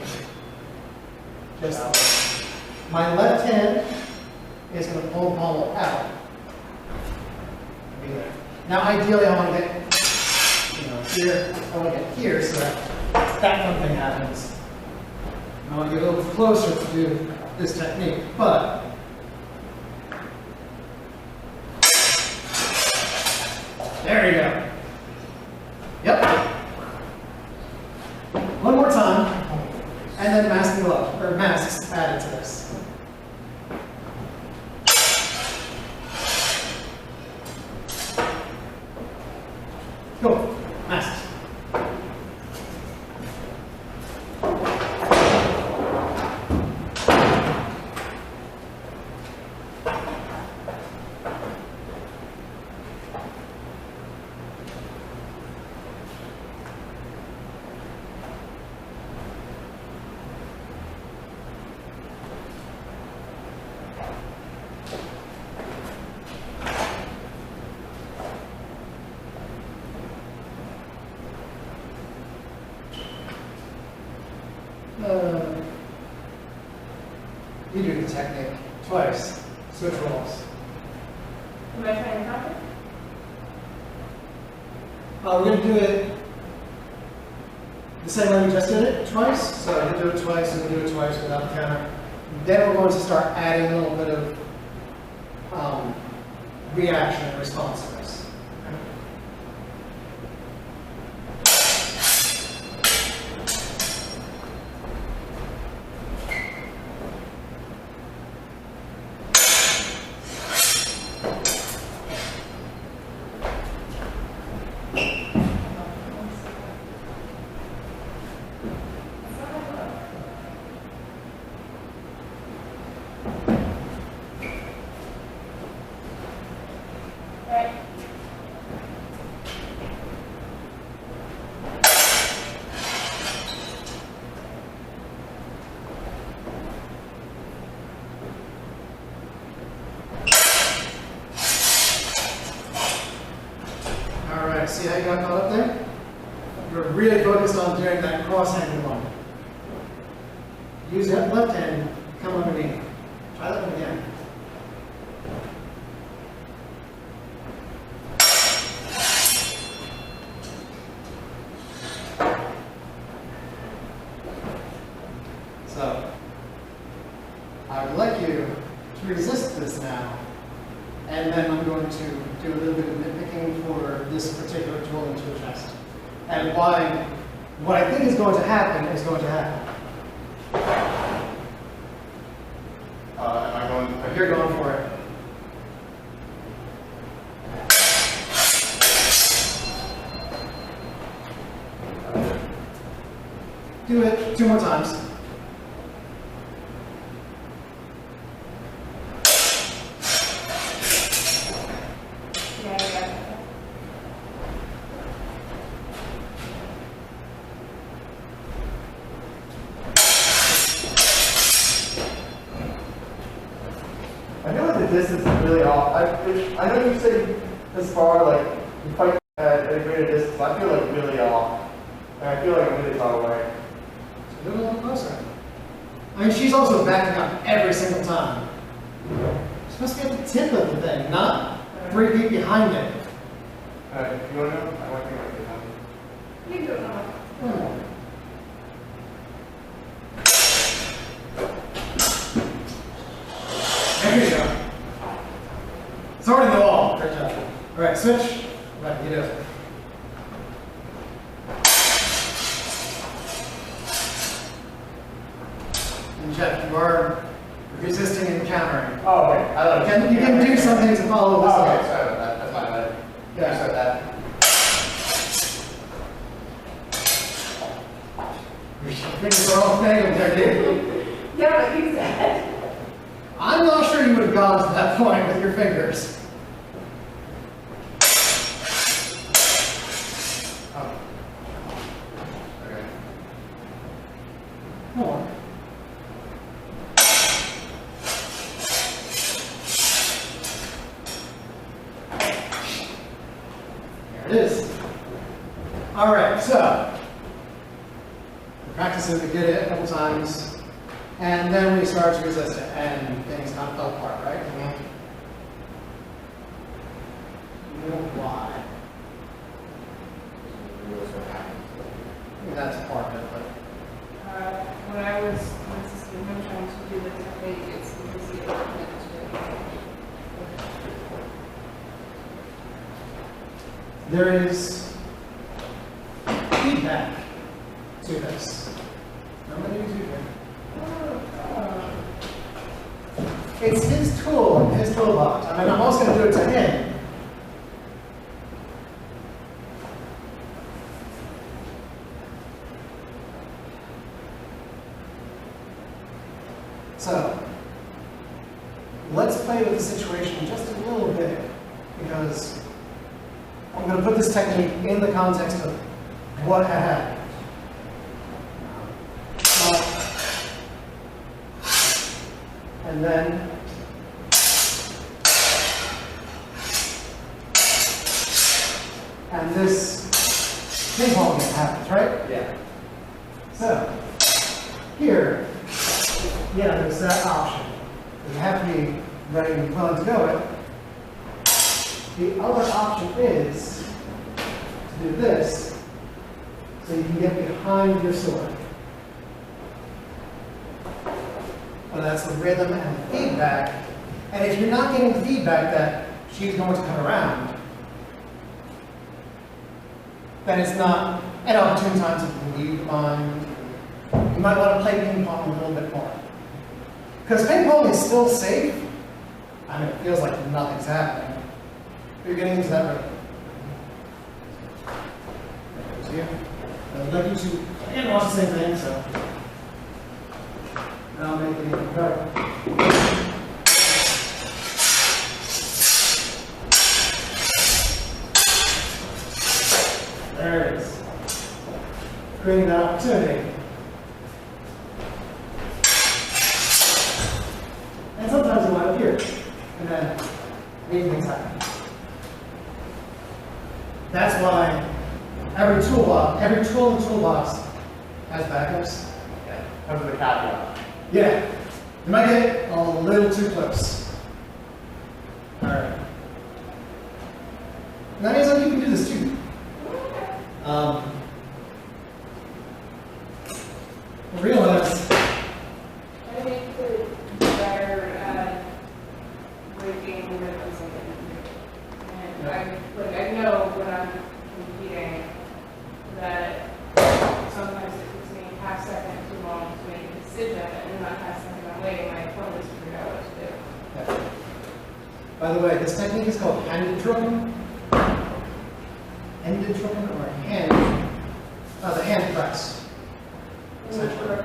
just my left hand is going to pull the ball out. Be there. Now ideally I want to get here, I want to get here so that kind of thing happens. I want to get a little closer to do this technique, but there you go. Yep. One more time, and then mask and glove, or masks added to this. Go, masks. You do the technique twice. Switch roles. Am I trying to copy? We're going to do it the same way we just did it twice. So I'm going to do it twice and we'll do it twice without the counter. Then we're going to start adding a little bit of reaction and response to this. See how you got caught up there? You're really focused on doing that cross-handed one. Use that left hand, come underneath. Try that one again. So, I would like you to resist this now, and then I'm going to do a little bit of nitpicking for this particular tool into the chest. And why, what I think is going to happen is going to happen. Am I going? You're going for it. Do it 2 more times. I feel like the distance is really off. I know you say this far, like you fight at a greater distance. I feel like really off, and I feel like I'm really far away. Do it a little closer. I mean, she's also backing up every single time. You're supposed to be at the tip of the thing, not 3 feet behind it. Alright, you want to know? I want to think like this. You can do it now. There you go. It's already in the wall. Great job. All right, switch. Right, you do it. And Geoff, you are resisting and countering. Oh, okay. I like it. You can do something to follow this Oh, okay. up. Sorry about that. That's my bad. Yeah. Sorry about that. Fingers are all tangled there, dude. Yeah, like you said. I'm not sure you would have gone to that point with your fingers. Oh. Okay. Come on. There it is. All right, so practice it, we did it a couple times, and then we start to resist it, and things kind of fell apart, right? Mhm. You know why? I mean, that's part of it, but When I was assisting him trying to do the technique, it's because he didn't connect to it. there is feedback to this. Remember the feedback? It's his tool in his toolbox. I mean, I'm also going to do it to him. So, let's play with the situation just a little bit, because I'm going to put this technique in the context of what had happened. And then this ping pong game happens, right? Yeah. So, here, yeah, there's that option. You have to be ready and willing to go it. The other option is to do this, so you can get behind your sword. Well, that's the rhythm and the feedback. And if you're not getting the feedback that she's going to come around, then it's not an opportune time to leave your mind. You might want to play ping pong a little bit more. Because ping pong is still safe. I mean, it feels like nothing's happening. But you're getting into that rhythm. There goes you. I'd like you to, again, watch the same thing, so. And I'll make it even better. There it is. Creating that opportunity. And sometimes you wind up here. And then these things happen. That's why every tool in the toolbox has backups. Yeah. Comes with a caveat. Yeah. You might get a little too close. Alright. And that means like you can do this too. Realize I think that better at breaking rhythms of it. And I know when I'm competing that sometimes it takes me a half second too long to make a decision, and in that half second I'm waiting, my opponent's figured out what to do. yeah. By the way, this technique is called handed drumming. Handed drumming or the hand press. Essentially.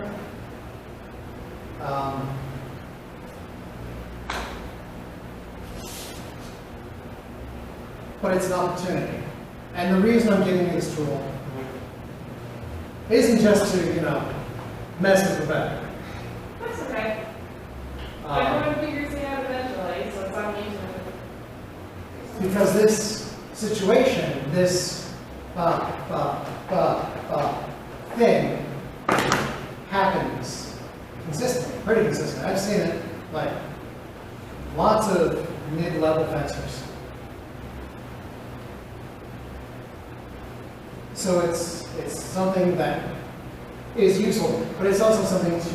But it's an opportunity. And the reason I'm giving you this tool isn't just to, mess with the better. That's okay. Everyone figures it out eventually, so it's not easy. Because this situation, this thing happens consistently, pretty consistently. I've seen it like lots of mid-level fencers. So it's something that is useful, but it's also something to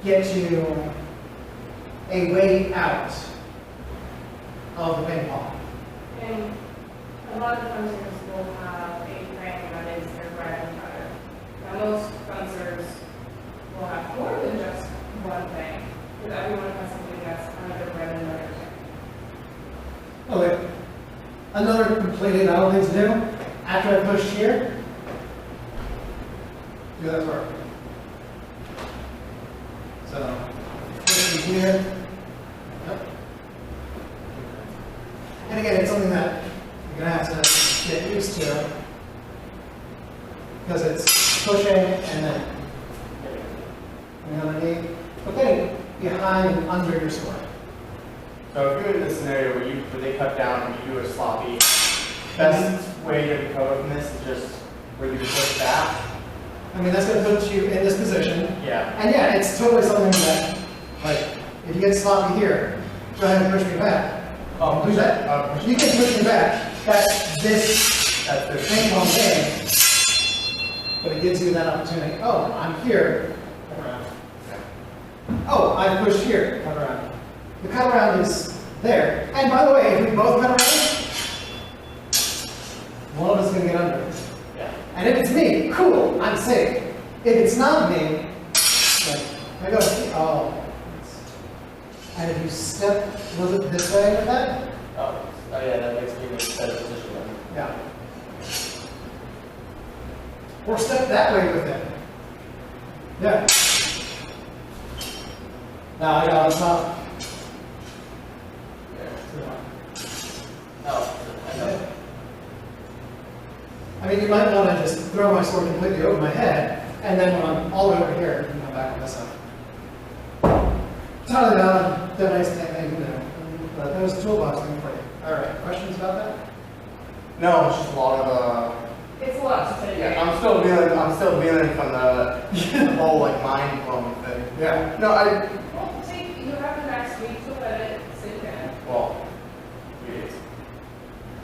get you a way out of the ping pong. And a lot of fencers will have a thing that is their bread and butter. Now, most fencers will have more than just one thing, because everyone has something that's kind of their bread and butter thing. Okay. Another completely novel thing to do, after I push here, do that work. So, push in here. Yep. And again, it's something that you're going to have to get used to because it's pushing and then underneath, but getting behind and under your sword. So if you're in this scenario where they cut down and you do a sloppy, best way to recover from this is just where you push back. I mean, that's going to put you in this position. Yeah. And yeah, it's totally something that, like, if you get sloppy here, go ahead and push me back. Oh, Do that. You can push me back. That's this thing on there. But it gives you that opportunity. Oh, I'm here. Cut around. Oh, I pushed here. Cut around. The cut around is there. And by the way, if we both cut around, one of us is going to get under. Yeah. And if it's me, cool, I'm safe. If it's not me, like, I go, oh. And if you step a little bit this way with that, Oh yeah, that makes me in a better position then. yeah. Or step that way with it. Yeah. Now I got on top. Oh, I know. I mean, you might want to just throw my sword completely over my head, and then when I'm all the way over here, you can come back on this side. Totally not the nice thing, you know. But that was a toolbox thing for you. All right, questions about that? No, it's just a lot of It's a lot to fit yeah. in. I'm still feeling from the whole like mind blowing thing. Yeah. No, Well, take, you have the next week to let it sit in. well, 3 days.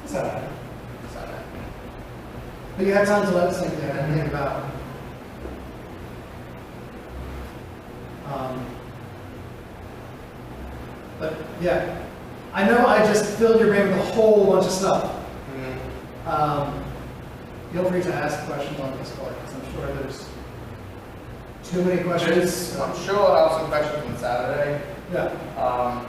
So, Saturday. but you have time to let it sink in and think about. But yeah, I know I just filled your brain with a whole bunch of stuff. Feel free to ask questions on Discord, because I'm sure there's too many questions. I'm sure I'll have some questions on Saturday. Yeah.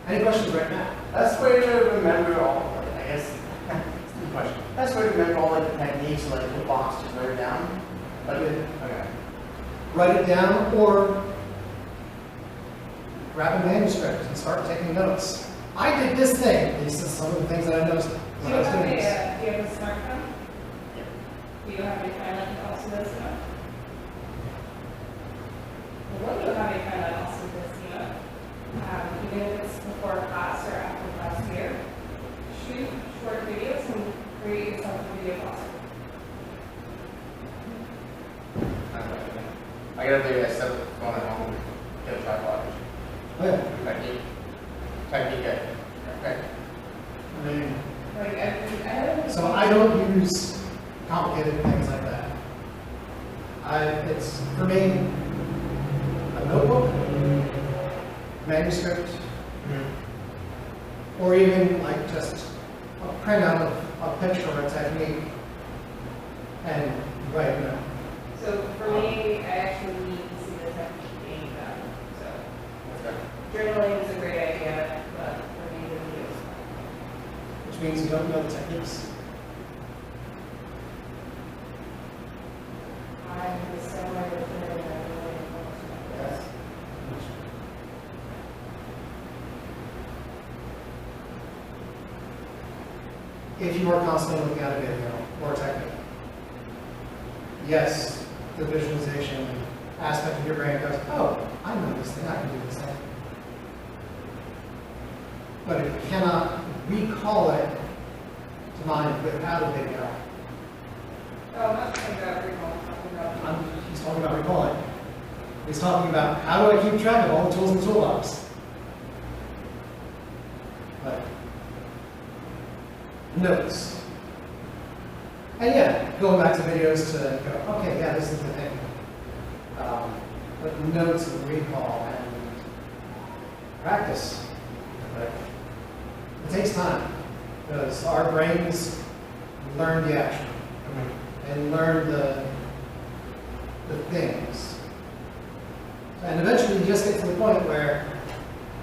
Any questions right now? Best way to remember all, I guess, it's a good question. Best way to remember all like the techniques, like the box, just write it down. Like it. Okay. Write it down or grab a manuscript and start taking notes. I did this thing. These are some of the things that I noticed Do when you I was have doing this. do you have a smartphone? Do you have a friend that also does that? Well, when you have a friend that also does even if it's before class or after class here, shoot short videos and create yourself a video blog. I gotta do I set up the phone at home, get a tripod. Oh, yeah. Technique. Okay. I mean, Like, I so I don't use complicated things like that. It's, for me, a notebook, manuscript, or even like just a printout of a picture or a technique and write it down. So for me, I actually need to see the technique being done. So Okay. journaling is a great idea, but for me, the video is fine. Which means you don't know the techniques. I'm the similar with the Yes. If you are constantly looking at a video or a technique, yes, the visualization aspect of your brain goes, oh, I know this thing, I can do this thing. But if you cannot recall it to mind without a video, Oh, I'm not talking about recall, I'm talking about. he's talking about recalling. He's talking about how do I keep track of all the tools in the toolbox. But notes. And yeah, going back to videos to go, okay, yeah, this is the thing. But notes and recall and practice. But it takes time because our brains learn the action and learn the things. And eventually you just get to the point where,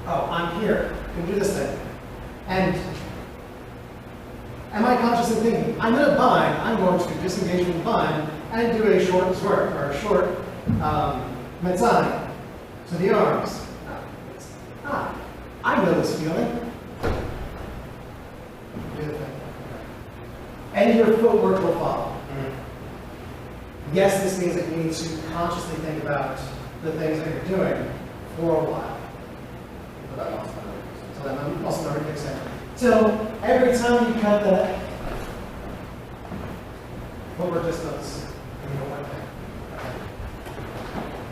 oh, I'm here, I can do this thing. And Am I consciously thinking, I'm in a bind, I'm going to disengage from the bind and do a short swerve, or a short mezzani to the arms? I know this feeling. Do the thing. And your footwork will follow. Yes, this means that you need to consciously think about the things that you're doing for a while. So that muscle memory kicks in. So every time you cut that footwork distance, you know one thing.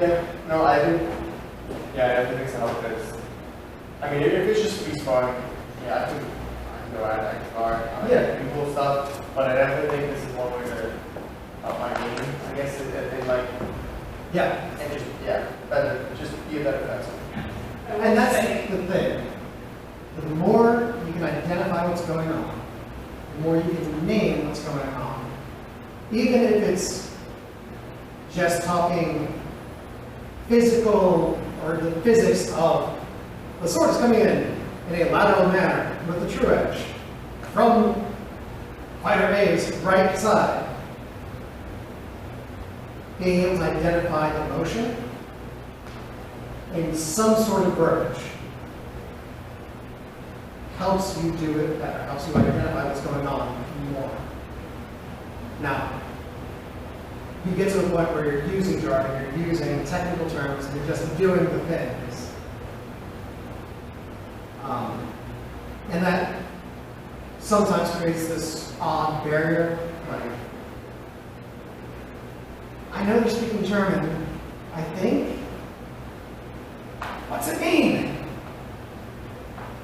Yeah, no, I do. Yeah, I definitely think so, because, I mean, if it's just free sparring, yeah, I can go out and spar. Yeah. Do cool stuff, but I definitely think this is one way to up my game. I guess it like, Yeah. and just, yeah, better, just be a better fencer. And that's the thing. The more you can identify what's going on, the more you can name what's going on. Even if it's just talking physical or the physics of the sword is coming in a lateral manner with the true edge from fighter A's right side. Being able to identify the motion in some sort of verbiage helps you do it better, helps you identify what's going on more. Now, you get to a point where you're using jargon, you're using technical terms, and you're just doing the things. And that sometimes creates this odd barrier. Like, I know you're speaking German, I think. What's it mean?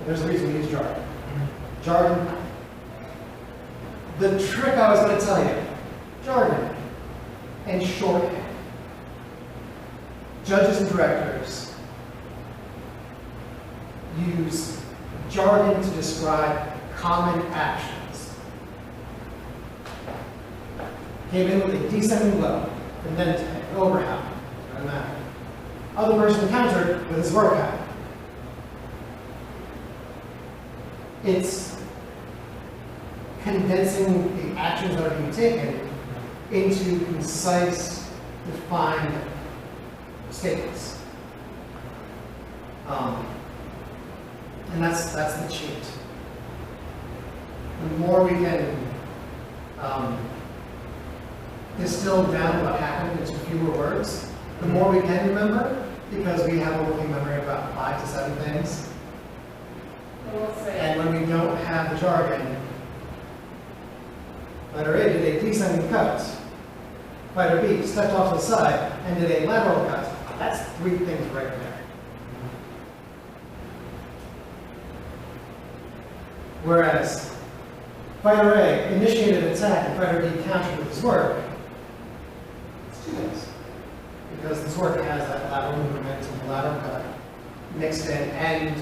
There's a reason we use jargon. Jargon. The trick I was going to tell you, jargon and shorthand. Judges and directors use jargon to describe common actions. Came in with a descending blow, and then an overhand, and that. Other person countered with his workout. It's condensing the actions that are being taken into concise, defined statements. And that's the cheat. The more we can distill down what happened into fewer words, the more we can remember, because we have a working memory of about 5 to 7 things. And when we don't have the jargon, fighter A did a descending cut. Fighter B stepped off to the side and did a lateral cut. That's 3 things right there. Whereas fighter A initiated an attack and fighter B countered with his work. It's 2 things. Because this work has that lateral movement and the lateral cut mixed in, and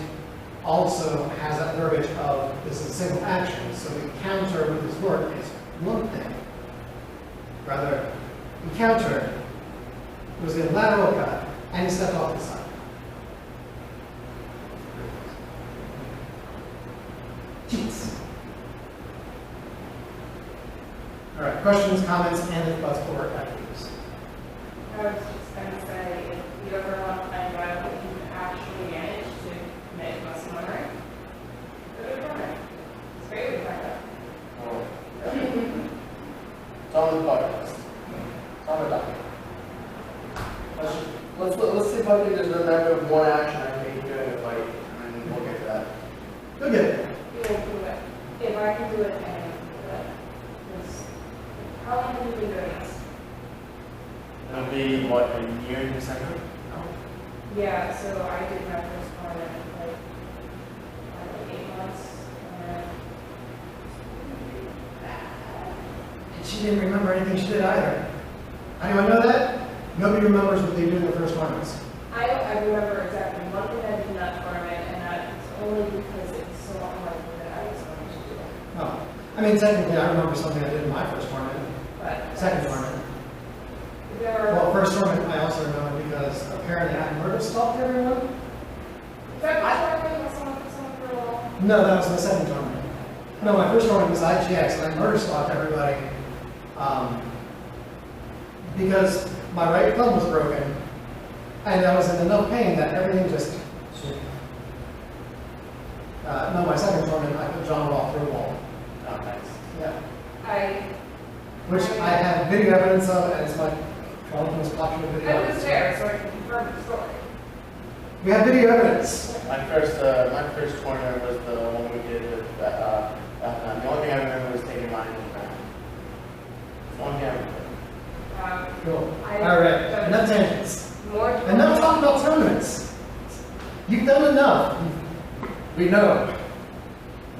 also has that verbiage of this is a single action. So the counter with his work is one thing. Rather, he countered, it was a lateral cut, and he stepped off the side. Cheats. All right, questions, comments, and if thoughts for activities. I was just going to say, if you ever want to find out if you can actually manage to make muscle memory, go to German. It's great to find out. Oh, yeah. It's on the podcast. It's on the document. Let's see if I can just remember one action I can do in a fight, and then we'll get to that. You'll get it. You will do it. If I can do it, I can do it. Because how long have you been doing this? It'll be, what, a year in December? No. Yeah, so I did my first one in like 8 months. And she didn't remember anything she did either. Anyone know that? Nobody remembers what they did in the first months. I remember exactly one thing I did in that tournament, and that's only because it's so unlikely that I was going to do it. Oh. I mean, technically, I remember something I did in my first tournament. But Second tournament. there are. Well, first tournament, I also remember because apparently I murder stalked everyone. Is that my tournament? Was someone for a while? No, that was the second tournament. No, my first tournament was IGX, and I murder stalked everybody. Because my right thumb was broken, and I was in enough pain that everything just. No, my second tournament, I put John off through a wall. Oh, nice. Yeah. Which I have video evidence of, and it's my probably the most popular video. I was there, so I can confirm the story. We have video evidence. My first tournament was the one we did with the only thing I remember was taking mine in the back. One thing I remember. Cool. I- All right. Enough tangents. More. Enough talking about tournaments. You've done enough. We know.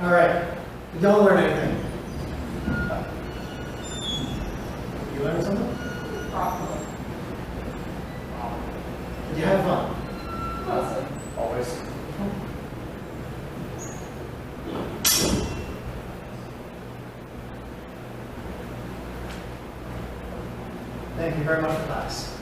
All right. Did y'all learn anything? You learned something? Probably. Did you have fun? Mostly. Always. Thank you very much for class.